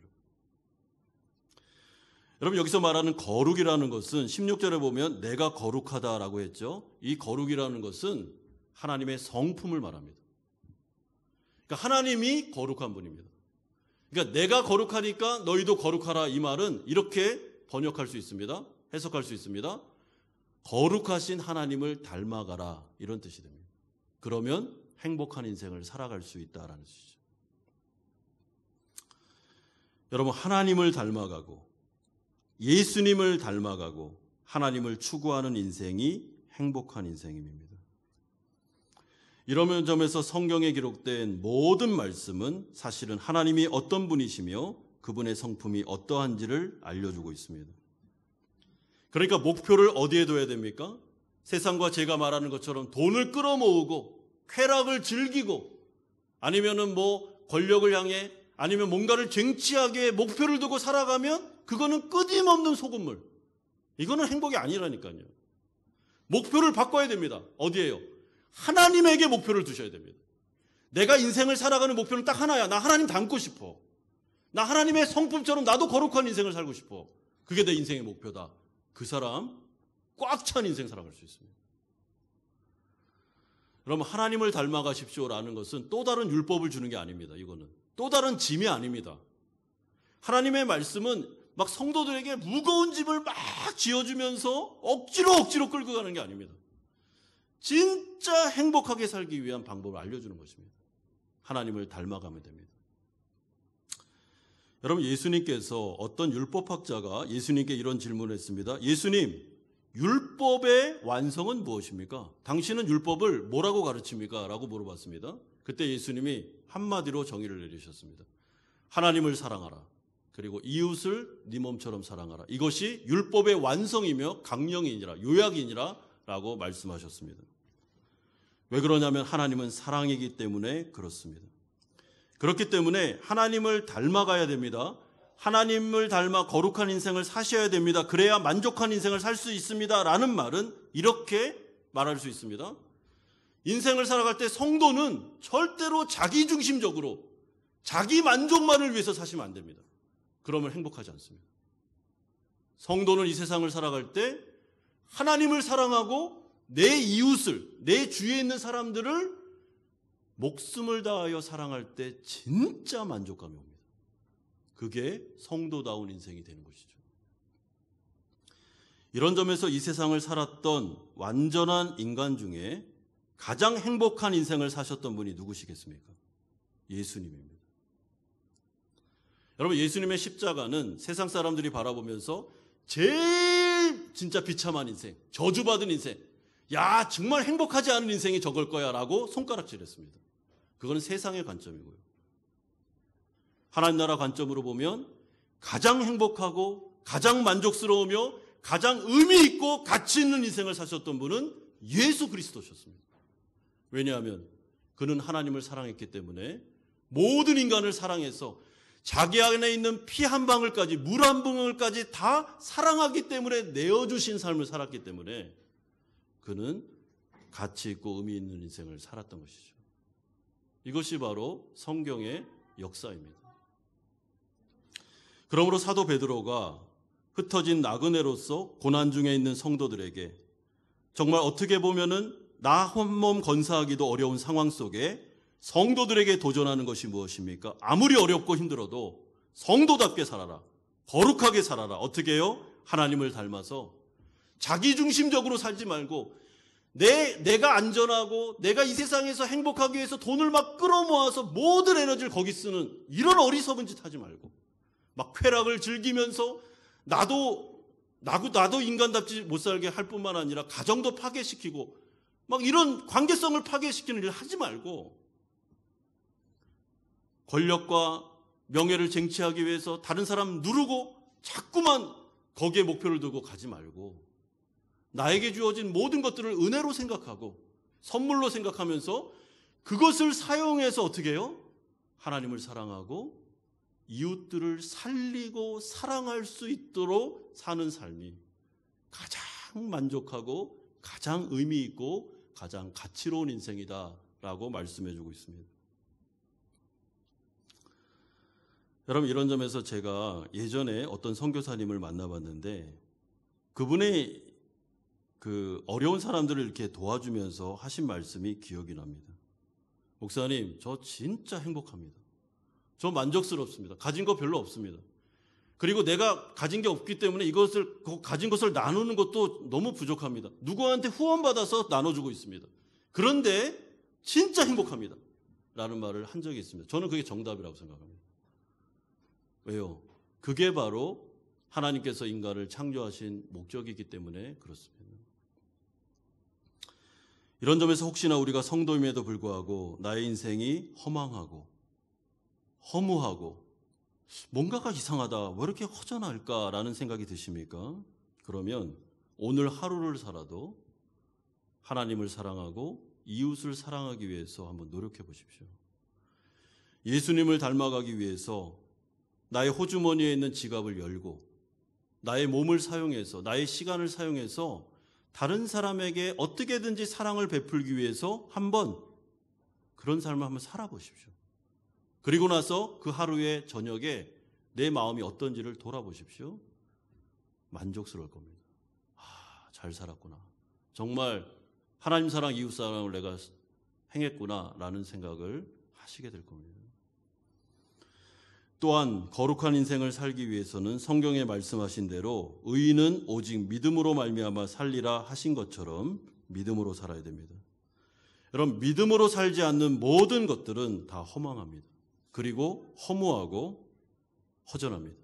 여러분, 여기서 말하는 거룩이라는 것은 16절에 보면 내가 거룩하다라고 했죠. 이 거룩이라는 것은 하나님의 성품을 말합니다. 그러니까 하나님이 거룩한 분입니다. 그러니까 내가 거룩하니까 너희도 거룩하라, 이 말은 이렇게 번역할 수 있습니다. 해석할 수 있습니다. 거룩하신 하나님을 닮아가라, 이런 뜻이 됩니다. 그러면 행복한 인생을 살아갈 수 있다라는 뜻이죠. 여러분, 하나님을 닮아가고 예수님을 닮아가고 하나님을 추구하는 인생이 행복한 인생입니다. 이런 점에서 성경에 기록된 모든 말씀은 사실은 하나님이 어떤 분이시며 그분의 성품이 어떠한지를 알려주고 있습니다. 그러니까 목표를 어디에 둬야 됩니까? 세상과 제가 말하는 것처럼 돈을 끌어모으고 쾌락을 즐기고 아니면은 권력을 향해 아니면 뭔가를 쟁취하게 목표를 두고 살아가면 그거는 끊임없는 소금물. 이거는 행복이 아니라니까요. 목표를 바꿔야 됩니다. 어디에요? 하나님에게 목표를 두셔야 됩니다. 내가 인생을 살아가는 목표는 딱 하나야. 나 하나님 닮고 싶어. 나 하나님의 성품처럼 나도 거룩한 인생을 살고 싶어. 그게 내 인생의 목표다. 그 사람 꽉 찬 인생 살아갈 수 있습니다. 그러면 하나님을 닮아가십시오라는 것은 또 다른 율법을 주는 게 아닙니다. 이거는 또 다른 짐이 아닙니다. 하나님의 말씀은 막 성도들에게 무거운 짐을 막 지어주면서 억지로 끌고 가는 게 아닙니다. 진짜 행복하게 살기 위한 방법을 알려주는 것입니다. 하나님을 닮아가면 됩니다. 여러분, 예수님께서 어떤 율법학자가 예수님께 이런 질문을 했습니다. 예수님, 율법의 완성은 무엇입니까? 당신은 율법을 뭐라고 가르칩니까? 라고 물어봤습니다. 그때 예수님이 한마디로 정의를 내리셨습니다. 하나님을 사랑하라. 그리고 이웃을 네 몸처럼 사랑하라. 이것이 율법의 완성이며 강령이니라, 요약이니라 라고 말씀하셨습니다. 왜 그러냐면 하나님은 사랑이기 때문에 그렇습니다. 그렇기 때문에 하나님을 닮아가야 됩니다. 하나님을 닮아 거룩한 인생을 사셔야 됩니다. 그래야 만족한 인생을 살 수 있습니다. 라는 말은 이렇게 말할 수 있습니다. 인생을 살아갈 때 성도는 절대로 자기중심적으로 자기 만족만을 위해서 사시면 안 됩니다. 그러면 행복하지 않습니다. 성도는 이 세상을 살아갈 때 하나님을 사랑하고 내 이웃을, 내 주위에 있는 사람들을 목숨을 다하여 사랑할 때 진짜 만족감이 옵니다. 그게 성도다운 인생이 되는 것이죠. 이런 점에서 이 세상을 살았던 완전한 인간 중에 가장 행복한 인생을 사셨던 분이 누구시겠습니까? 예수님입니다. 여러분, 예수님의 십자가는 세상 사람들이 바라보면서 제일 진짜 비참한 인생, 저주받은 인생, 야 정말 행복하지 않은 인생이 저걸 거야 라고 손가락질했습니다. 그건 세상의 관점이고요. 하나님 나라 관점으로 보면 가장 행복하고 가장 만족스러우며 가장 의미 있고 가치 있는 인생을 사셨던 분은 예수 그리스도셨습니다. 왜냐하면 그는 하나님을 사랑했기 때문에 모든 인간을 사랑해서 자기 안에 있는 피 한 방울까지, 물 한 방울까지 다 사랑하기 때문에 내어주신 삶을 살았기 때문에 그는 가치 있고 의미 있는 인생을 살았던 것이죠. 이것이 바로 성경의 역사입니다. 그러므로 사도 베드로가 흩어진 나그네로서 고난 중에 있는 성도들에게 정말 어떻게 보면은 나 한 몸 건사하기도 어려운 상황 속에 성도들에게 도전하는 것이 무엇입니까? 아무리 어렵고 힘들어도 성도답게 살아라. 거룩하게 살아라. 어떻게 해요? 하나님을 닮아서 자기중심적으로 살지 말고 내가 안전하고 내가 이 세상에서 행복하기 위해서 돈을 막 끌어모아서 모든 에너지를 거기 쓰는 이런 어리석은 짓 하지 말고 막 쾌락을 즐기면서 나도 인간답지 못 살게 할 뿐만 아니라 가정도 파괴시키고 막 이런 관계성을 파괴시키는 일을 하지 말고 권력과 명예를 쟁취하기 위해서 다른 사람 누르고 자꾸만 거기에 목표를 두고 가지 말고 나에게 주어진 모든 것들을 은혜로 생각하고 선물로 생각하면서 그것을 사용해서 어떻게 해요? 하나님을 사랑하고 이웃들을 살리고 사랑할 수 있도록 사는 삶이 가장 만족하고 가장 의미 있고 가장 가치로운 인생이다라고 말씀해주고 있습니다. 여러분, 이런 점에서 제가 예전에 어떤 선교사님을 만나봤는데 그분의 그 어려운 사람들을 이렇게 도와주면서 하신 말씀이 기억이 납니다. 목사님, 저 진짜 행복합니다. 저 만족스럽습니다. 가진 거 별로 없습니다. 그리고 내가 가진 게 없기 때문에 가진 것을 나누는 것도 너무 부족합니다. 누구한테 후원받아서 나눠주고 있습니다. 그런데 진짜 행복합니다. 라는 말을 한 적이 있습니다. 저는 그게 정답이라고 생각합니다. 왜요? 그게 바로 하나님께서 인간을 창조하신 목적이기 때문에 그렇습니다. 이런 점에서 혹시나 우리가 성도임에도 불구하고 나의 인생이 허망하고 허무하고 뭔가가 이상하다, 왜 이렇게 허전할까라는 생각이 드십니까? 그러면 오늘 하루를 살아도 하나님을 사랑하고 이웃을 사랑하기 위해서 한번 노력해 보십시오. 예수님을 닮아가기 위해서 나의 호주머니에 있는 지갑을 열고 나의 몸을 사용해서, 나의 시간을 사용해서 다른 사람에게 어떻게든지 사랑을 베풀기 위해서 한번 그런 삶을 한번 살아보십시오. 그리고 나서 그 하루의 저녁에 내 마음이 어떤지를 돌아보십시오. 만족스러울 겁니다. 잘 살았구나. 정말 하나님 사랑, 이웃 사랑을 내가 행했구나라는 생각을 하시게 될 겁니다. 또한 거룩한 인생을 살기 위해서는 성경에 말씀하신 대로 의인은 오직 믿음으로 말미암아 살리라 하신 것처럼 믿음으로 살아야 됩니다. 여러분, 믿음으로 살지 않는 모든 것들은 다 허망합니다. 그리고 허무하고 허전합니다.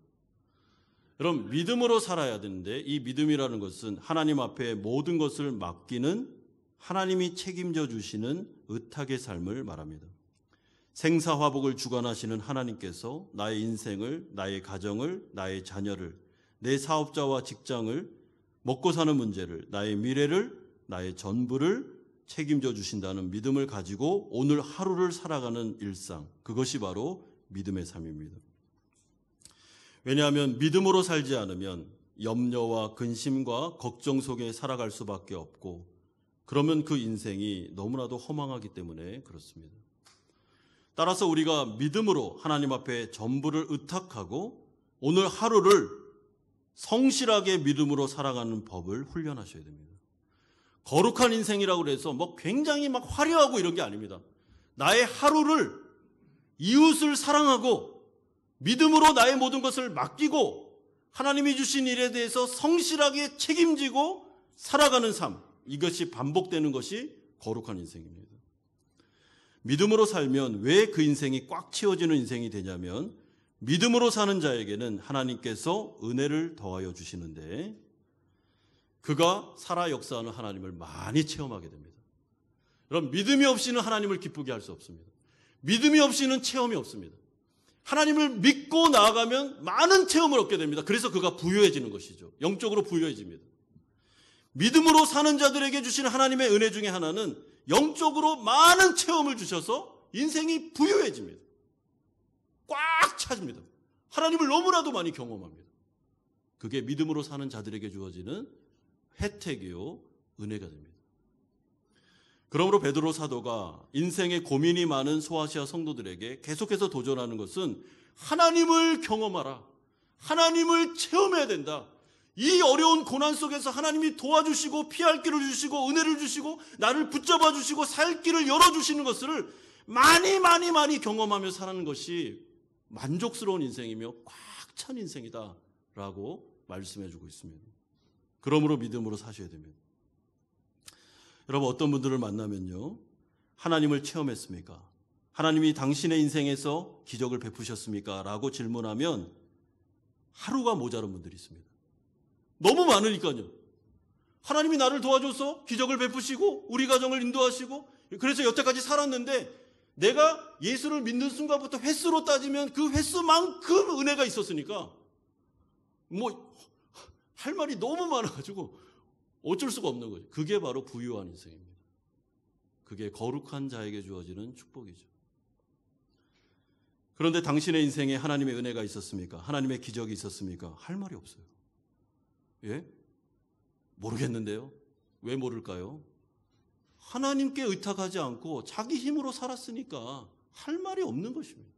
여러분, 믿음으로 살아야 되는데 이 믿음이라는 것은 하나님 앞에 모든 것을 맡기는, 하나님이 책임져 주시는 의탁의 삶을 말합니다. 생사화복을 주관하시는 하나님께서 나의 인생을, 나의 가정을, 나의 자녀를, 내 사업자와 직장을, 먹고 사는 문제를, 나의 미래를, 나의 전부를 책임져 주신다는 믿음을 가지고 오늘 하루를 살아가는 일상, 그것이 바로 믿음의 삶입니다. 왜냐하면 믿음으로 살지 않으면 염려와 근심과 걱정 속에 살아갈 수밖에 없고, 그러면 그 인생이 너무나도 허망하기 때문에 그렇습니다. 따라서 우리가 믿음으로 하나님 앞에 전부를 의탁하고 오늘 하루를 성실하게 믿음으로 살아가는 법을 훈련하셔야 됩니다. 거룩한 인생이라고 해서 굉장히 화려하고 이런 게 아닙니다. 나의 하루를, 이웃을 사랑하고 믿음으로 나의 모든 것을 맡기고 하나님이 주신 일에 대해서 성실하게 책임지고 살아가는 삶, 이것이 반복되는 것이 거룩한 인생입니다. 믿음으로 살면 왜 그 인생이 꽉 채워지는 인생이 되냐면, 믿음으로 사는 자에게는 하나님께서 은혜를 더하여 주시는데 그가 살아 역사하는 하나님을 많이 체험하게 됩니다. 여러분, 믿음이 없이는 하나님을 기쁘게 할 수 없습니다. 믿음이 없이는 체험이 없습니다. 하나님을 믿고 나아가면 많은 체험을 얻게 됩니다. 그래서 그가 부유해지는 것이죠. 영적으로 부유해집니다. 믿음으로 사는 자들에게 주시는 하나님의 은혜 중에 하나는 영적으로 많은 체험을 주셔서 인생이 부유해집니다. 꽉 차집니다. 하나님을 너무나도 많이 경험합니다. 그게 믿음으로 사는 자들에게 주어지는 혜택이요, 은혜가 됩니다. 그러므로 베드로 사도가 인생에 고민이 많은 소아시아 성도들에게 계속해서 도전하는 것은 하나님을 경험하라, 하나님을 체험해야 된다. 이 어려운 고난 속에서 하나님이 도와주시고 피할 길을 주시고 은혜를 주시고 나를 붙잡아 주시고 살 길을 열어주시는 것을 많이 경험하며 사는 것이 만족스러운 인생이며 꽉 찬 인생이다라고 말씀해 주고 있습니다. 그러므로 믿음으로 사셔야 됩니다. 여러분, 어떤 분들을 만나면요, 하나님을 체험했습니까? 하나님이 당신의 인생에서 기적을 베푸셨습니까? 라고 질문하면 하루가 모자른 분들이 있습니다. 너무 많으니까요. 하나님이 나를 도와줘서 기적을 베푸시고 우리 가정을 인도하시고 그래서 여태까지 살았는데, 내가 예수를 믿는 순간부터 횟수로 따지면 그 횟수만큼 은혜가 있었으니까 할 말이 너무 많아가지고 어쩔 수가 없는 거죠. 그게 바로 부유한 인생입니다. 그게 거룩한 자에게 주어지는 축복이죠. 그런데 당신의 인생에 하나님의 은혜가 있었습니까? 하나님의 기적이 있었습니까? 할 말이 없어요. 예? 모르겠는데요. 왜 모를까요? 하나님께 의탁하지 않고 자기 힘으로 살았으니까 할 말이 없는 것입니다.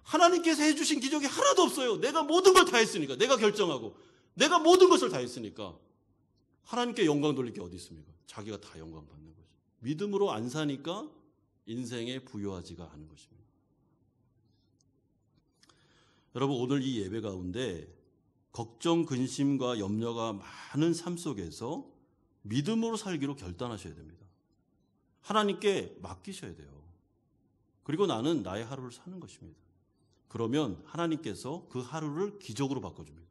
하나님께서 해주신 기적이 하나도 없어요. 내가 모든 걸 다 했으니까, 내가 결정하고 내가 모든 것을 다 했으니까 하나님께 영광 돌릴 게 어디 있습니까? 자기가 다 영광 받는 거죠. 믿음으로 안 사니까 인생에 부유하지가 않은 것입니다. 여러분, 오늘 이 예배 가운데 걱정, 근심과 염려가 많은 삶 속에서 믿음으로 살기로 결단하셔야 됩니다. 하나님께 맡기셔야 돼요. 그리고 나는 나의 하루를 사는 것입니다. 그러면 하나님께서 그 하루를 기적으로 바꿔줍니다.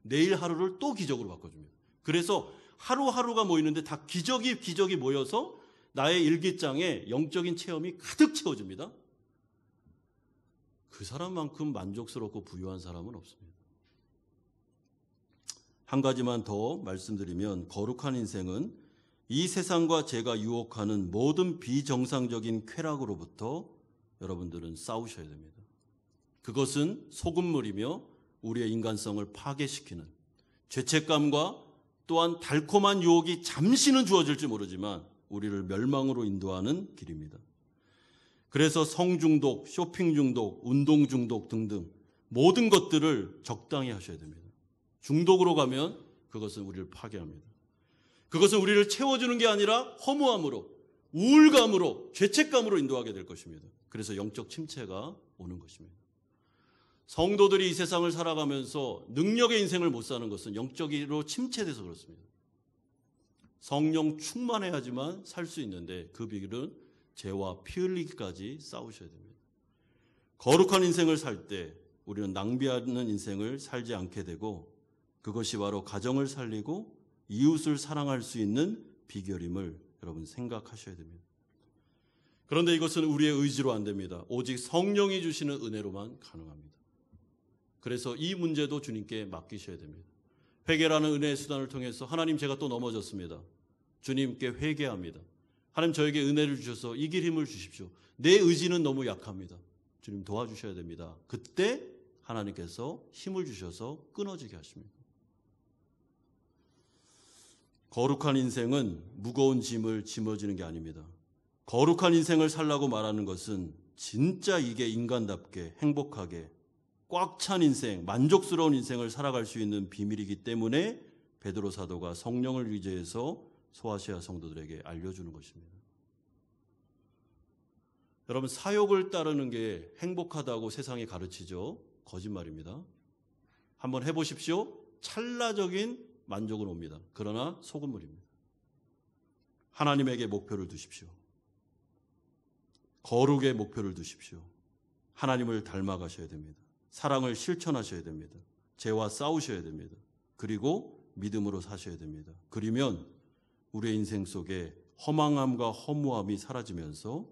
내일 하루를 또 기적으로 바꿔줍니다. 그래서 하루하루가 모이는데 다 기적이 모여서 나의 일기장에 영적인 체험이 가득 채워집니다. 그 사람만큼 만족스럽고 부유한 사람은 없습니다. 한 가지만 더 말씀드리면 거룩한 인생은 이 세상과 제가 유혹하는 모든 비정상적인 쾌락으로부터 여러분들은 싸우셔야 됩니다. 그것은 소금물이며 우리의 인간성을 파괴시키는 죄책감과 또한 달콤한 유혹이 잠시는 주어질지 모르지만 우리를 멸망으로 인도하는 길입니다. 그래서 성중독, 쇼핑 중독, 운동 중독 등등 모든 것들을 적당히 하셔야 됩니다. 중독으로 가면 그것은 우리를 파괴합니다. 그것은 우리를 채워주는 게 아니라 허무함으로, 우울감으로, 죄책감으로 인도하게 될 것입니다. 그래서 영적 침체가 오는 것입니다. 성도들이 이 세상을 살아가면서 능력의 인생을 못 사는 것은 영적으로 침체돼서 그렇습니다. 성령 충만해야지만 살 수 있는데 그 비결은 죄와 피 흘리기까지 싸우셔야 됩니다. 거룩한 인생을 살 때 우리는 낭비하는 인생을 살지 않게 되고 그것이 바로 가정을 살리고 이웃을 사랑할 수 있는 비결임을 여러분 생각하셔야 됩니다. 그런데 이것은 우리의 의지로 안 됩니다. 오직 성령이 주시는 은혜로만 가능합니다. 그래서 이 문제도 주님께 맡기셔야 됩니다. 회개라는 은혜의 수단을 통해서 하나님 제가 또 넘어졌습니다. 주님께 회개합니다. 하나님 저에게 은혜를 주셔서 이길 힘을 주십시오. 내 의지는 너무 약합니다. 주님 도와주셔야 됩니다. 그때 하나님께서 힘을 주셔서 끊어지게 하십니다. 거룩한 인생은 무거운 짐을 짊어지는 게 아닙니다. 거룩한 인생을 살라고 말하는 것은 진짜 이게 인간답게 행복하게 꽉 찬 인생, 만족스러운 인생을 살아갈 수 있는 비밀이기 때문에 베드로 사도가 성령을 의지해서 소아시아 성도들에게 알려주는 것입니다. 여러분, 사욕을 따르는 게 행복하다고 세상이 가르치죠. 거짓말입니다. 한번 해보십시오. 찰나적인 만족은 옵니다. 그러나 소금물입니다. 하나님에게 목표를 두십시오. 거룩의 목표를 두십시오. 하나님을 닮아가셔야 됩니다. 사랑을 실천하셔야 됩니다. 죄와 싸우셔야 됩니다. 그리고 믿음으로 사셔야 됩니다. 그러면 우리의 인생 속에 허망함과 허무함이 사라지면서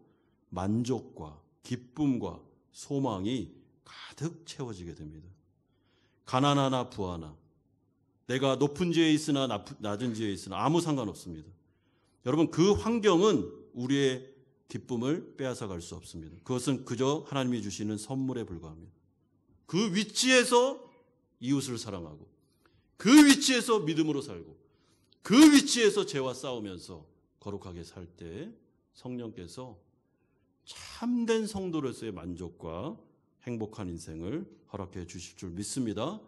만족과 기쁨과 소망이 가득 채워지게 됩니다. 가난하나 부하나 내가 높은 지에 있으나 낮은 지에 있으나 아무 상관없습니다. 여러분, 그 환경은 우리의 기쁨을 빼앗아갈 수 없습니다. 그것은 그저 하나님이 주시는 선물에 불과합니다. 그 위치에서 이웃을 사랑하고 그 위치에서 믿음으로 살고 그 위치에서 죄와 싸우면서 거룩하게 살 때 성령께서 참된 성도로서의 만족과 행복한 인생을 허락해 주실 줄 믿습니다.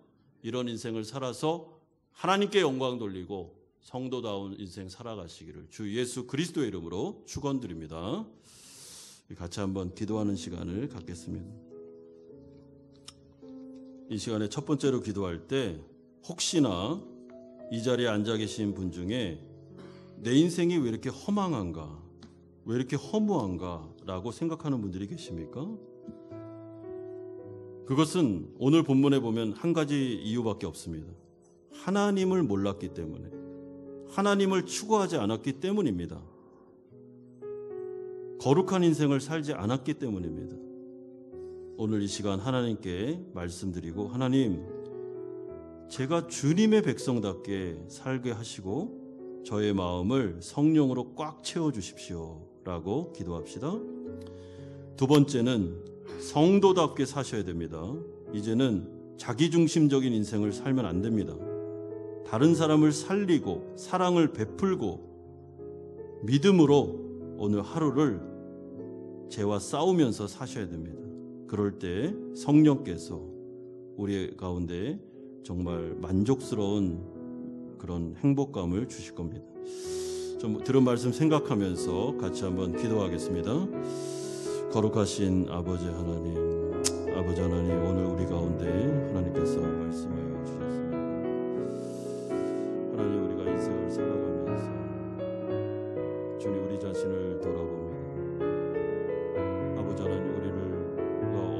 이런 인생을 살아서 하나님께 영광 돌리고 성도다운 인생 살아가시기를 주 예수 그리스도의 이름으로 축원드립니다. 같이 한번 기도하는 시간을 갖겠습니다. 이 시간에 첫 번째로 기도할 때 혹시나 이 자리에 앉아 계신 분 중에 내 인생이 왜 이렇게 허망한가, 왜 이렇게 허무한가 라고 생각하는 분들이 계십니까? 그것은 오늘 본문에 보면 한 가지 이유밖에 없습니다. 하나님을 몰랐기 때문에, 하나님을 추구하지 않았기 때문입니다. 거룩한 인생을 살지 않았기 때문입니다. 오늘 이 시간 하나님께 말씀드리고, 하나님, 제가 주님의 백성답게 살게 하시고 저의 마음을 성령으로 꽉 채워주십시오 라고 기도합시다. 두 번째는 성도답게 사셔야 됩니다. 이제는 자기중심적인 인생을 살면 안 됩니다. 다른 사람을 살리고 사랑을 베풀고 믿음으로 오늘 하루를 죄와 싸우면서 사셔야 됩니다. 그럴 때 성령께서 우리 가운데 정말 만족스러운 그런 행복감을 주실 겁니다. 좀 들은 말씀 생각하면서 같이 한번 기도하겠습니다. 거룩하신 아버지 하나님, 오늘 우리 가운데 하나님께서 말씀하여 주셨습니다. 하나님, 우리가 인생을 살아가면서 주님 우리 자신을 돌아봅니다. 아버지 하나님, 우리가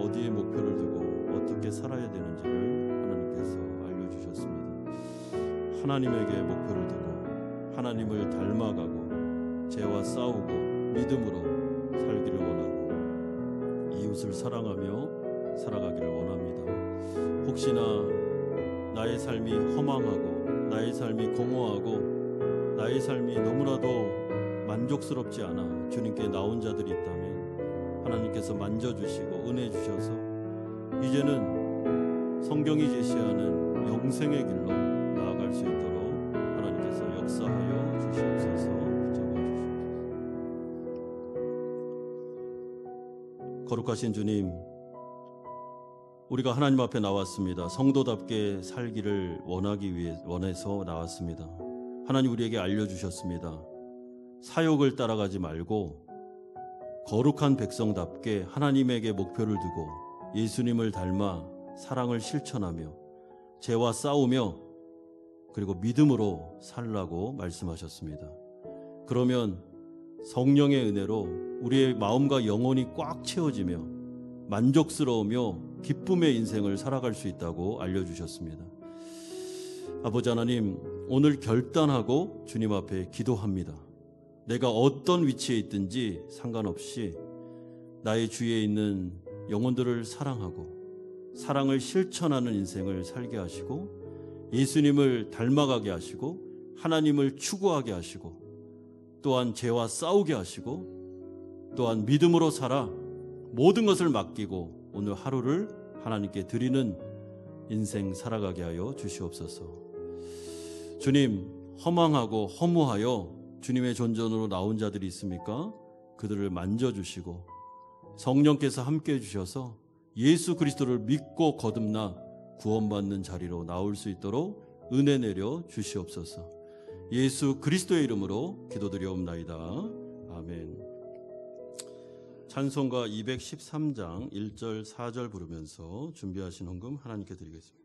어디에 목표를 두고 어떻게 살아야 되는지를 하나님께서 알려주셨습니다. 하나님에게 목표를 두고 하나님을 닮아가고 죄와 싸우고 믿음으로 살기를 원하고 이웃을 사랑하며 살아가기를 원합니다. 혹시나 나의 삶이 허망하고 나의 삶이 공허하고 나의 삶이 너무나도 만족스럽지 않아 주님께 나온 자들이 있다면 하나님께서 만져주시고 은혜 주셔서 이제는 성경이 제시하는 영생의 길로 나아갈 수 있도록 하나님께서 역사하여 주시옵소서. 붙잡아 주시옵소서. 거룩하신 주님, 우리가 하나님 앞에 나왔습니다. 성도답게 살기를 원해서 나왔습니다. 하나님 우리에게 알려주셨습니다. 사욕을 따라가지 말고 거룩한 백성답게 하나님에게 목표를 두고 예수님을 닮아 사랑을 실천하며 죄와 싸우며 그리고 믿음으로 살라고 말씀하셨습니다. 그러면 성령의 은혜로 우리의 마음과 영혼이 꽉 채워지며 만족스러우며 기쁨의 인생을 살아갈 수 있다고 알려주셨습니다. 아버지 하나님, 오늘 결단하고 주님 앞에 기도합니다. 내가 어떤 위치에 있든지 상관없이 나의 주위에 있는 영혼들을 사랑하고 사랑을 실천하는 인생을 살게 하시고 예수님을 닮아가게 하시고 하나님을 추구하게 하시고 또한 죄와 싸우게 하시고 또한 믿음으로 살아 모든 것을 맡기고 오늘 하루를 하나님께 드리는 인생 살아가게 하여 주시옵소서. 주님, 허망하고 허무하여 주님의 존전으로 나온 자들이 있습니까? 그들을 만져주시고 성령께서 함께해 주셔서 예수 그리스도를 믿고 거듭나 구원받는 자리로 나올 수 있도록 은혜 내려 주시옵소서. 예수 그리스도의 이름으로 기도드리옵나이다. 아멘. 찬송가 213장 1절 4절 부르면서 준비하신 헌금 하나님께 드리겠습니다.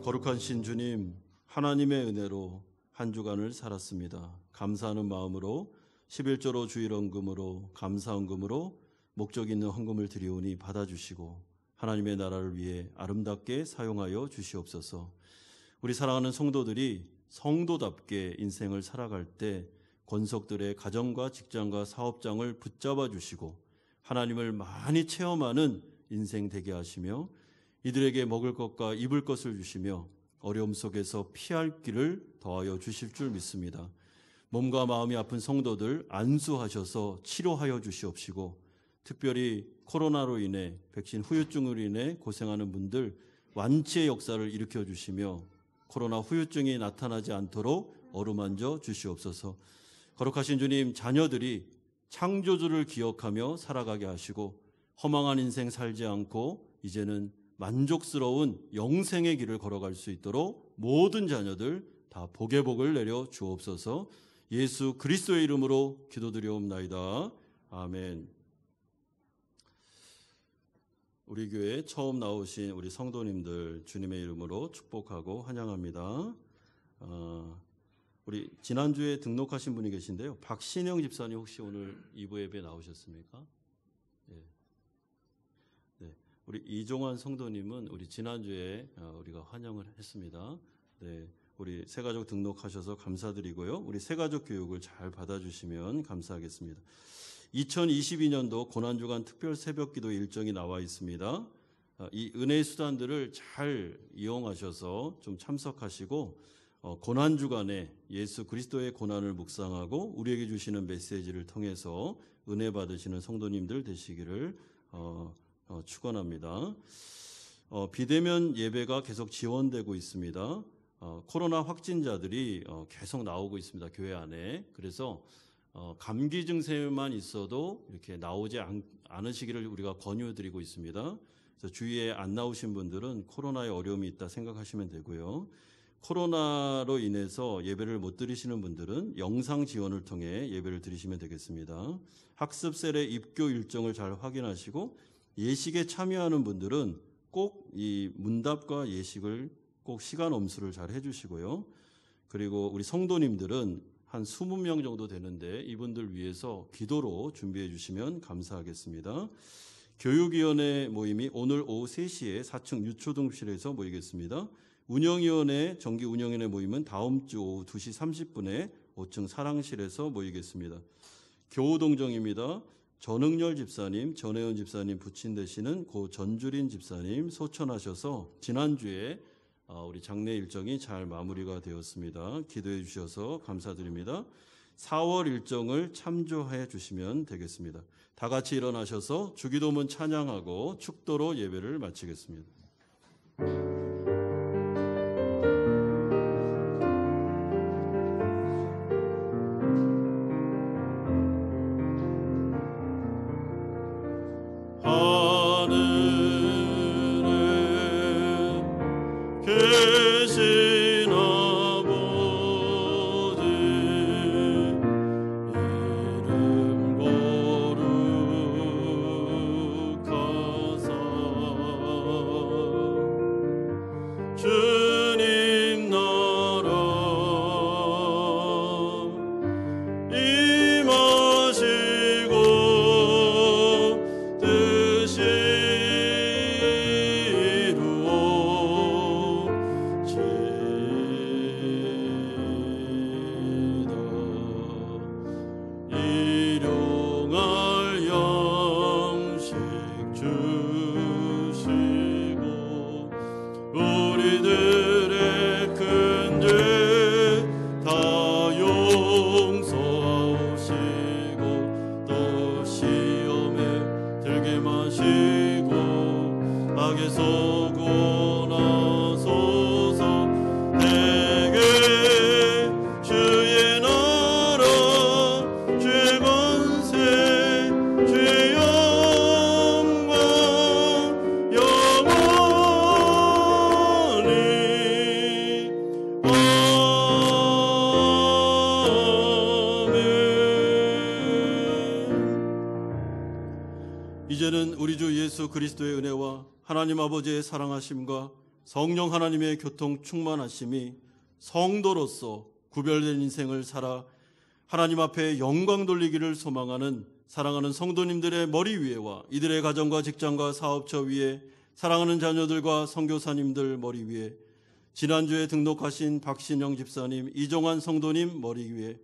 거룩하신 주님, 하나님의 은혜로 한 주간을 살았습니다. 감사하는 마음으로 11조로 주일헌금으로 감사헌금으로 목적 있는 헌금을 드리오니 받아주시고 하나님의 나라를 위해 아름답게 사용하여 주시옵소서. 우리 사랑하는 성도들이 성도답게 인생을 살아갈 때 권속들의 가정과 직장과 사업장을 붙잡아 주시고 하나님을 많이 체험하는 인생 되게 하시며 이들에게 먹을 것과 입을 것을 주시며 어려움 속에서 피할 길을 더하여 주실 줄 믿습니다. 몸과 마음이 아픈 성도들 안수하셔서 치료하여 주시옵시고 특별히 코로나로 인해 백신 후유증으로 인해 고생하는 분들 완치의 역사를 일으켜 주시며 코로나 후유증이 나타나지 않도록 어루만져 주시옵소서. 거룩하신 주님, 자녀들이 창조주를 기억하며 살아가게 하시고 허망한 인생 살지 않고 이제는 만족스러운 영생의 길을 걸어갈 수 있도록 모든 자녀들 다 복의 복을 내려 주옵소서. 예수 그리스도의 이름으로 기도드리옵나이다. 아멘. 우리 교회에 처음 나오신 우리 성도님들 주님의 이름으로 축복하고 환영합니다. 우리 지난주에 등록하신 분이 계신데요. 박신영 집사님 혹시 오늘 2부 예배 나오셨습니까? 네. 네. 우리 이종환 성도님은 우리 지난주에 우리가 환영을 했습니다. 네. 우리 새가족 등록하셔서 감사드리고요. 우리 새가족 교육을 잘 받아주시면 감사하겠습니다. 2022년도 고난주간 특별 새벽기도 일정이 나와 있습니다. 이 은혜의 수단들을 잘 이용하셔서 좀 참석하시고 고난주간에 예수 그리스도의 고난을 묵상하고 우리에게 주시는 메시지를 통해서 은혜 받으시는 성도님들 되시기를 축원합니다. 비대면 예배가 계속 지원되고 있습니다. 코로나 확진자들이 계속 나오고 있습니다. 교회 안에. 그래서 감기 증세만 있어도 이렇게 나오지 않으시기를 우리가 권유드리고 있습니다. 그래서 주위에 안 나오신 분들은 코로나에 어려움이 있다 생각하시면 되고요. 코로나로 인해서 예배를 못 드리시는 분들은 영상 지원을 통해 예배를 드리시면 되겠습니다. 학습 셀의 입교 일정을 잘 확인하시고 예식에 참여하는 분들은 꼭 이 문답과 예식을 꼭 시간 엄수를 잘 해주시고요. 그리고 우리 성도님들은 한 20명 정도 되는데 이분들 위해서 기도로 준비해 주시면 감사하겠습니다. 교육위원회 모임이 오늘 오후 3시에 4층 유초등실에서 모이겠습니다. 운영위원회, 정기운영위원회 모임은 다음 주 오후 2시 30분에 5층 사랑실에서 모이겠습니다. 교우동정입니다. 전흥열 집사님, 전혜원 집사님 부친 되시는 고 전주린 집사님 소천하셔서 지난주에 우리 장례 일정이 잘 마무리가 되었습니다. 기도해 주셔서 감사드립니다. 4월 일정을 참조해 주시면 되겠습니다. 다 같이 일어나셔서 주기도문 찬양하고 축도로 예배를 마치겠습니다. 계신 아버지 이름 거룩하사 주님 나라 임하시고 뜻이 일용할 양식 주시고 우리들의 큰 죄 다 용서하시고 또 시험에 들게 마시고 악에서 구원하소서. 내게 주의 나라 주의 권세 주의 영광 영원히 아멘. 이제는 우리 주 예수 그리스도의 은혜와 하나님 아버지의 사랑하심과 성령 하나님의 교통 충만하심이 성도로서 구별된 인생을 살아 하나님 앞에 영광 돌리기를 소망하는 사랑하는 성도님들의 머리 위에와 이들의 가정과 직장과 사업처 위에 사랑하는 자녀들과 선교사님들 머리 위에 지난주에 등록하신 박신영 집사님, 이종환 성도님 머리 위에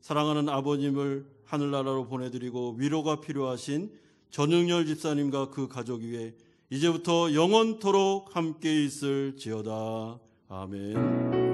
사랑하는 아버님을 하늘나라로 보내드리고 위로가 필요하신 전흥열 집사님과 그 가족 위에 이제부터 영원토록 함께 있을지어다. 아멘.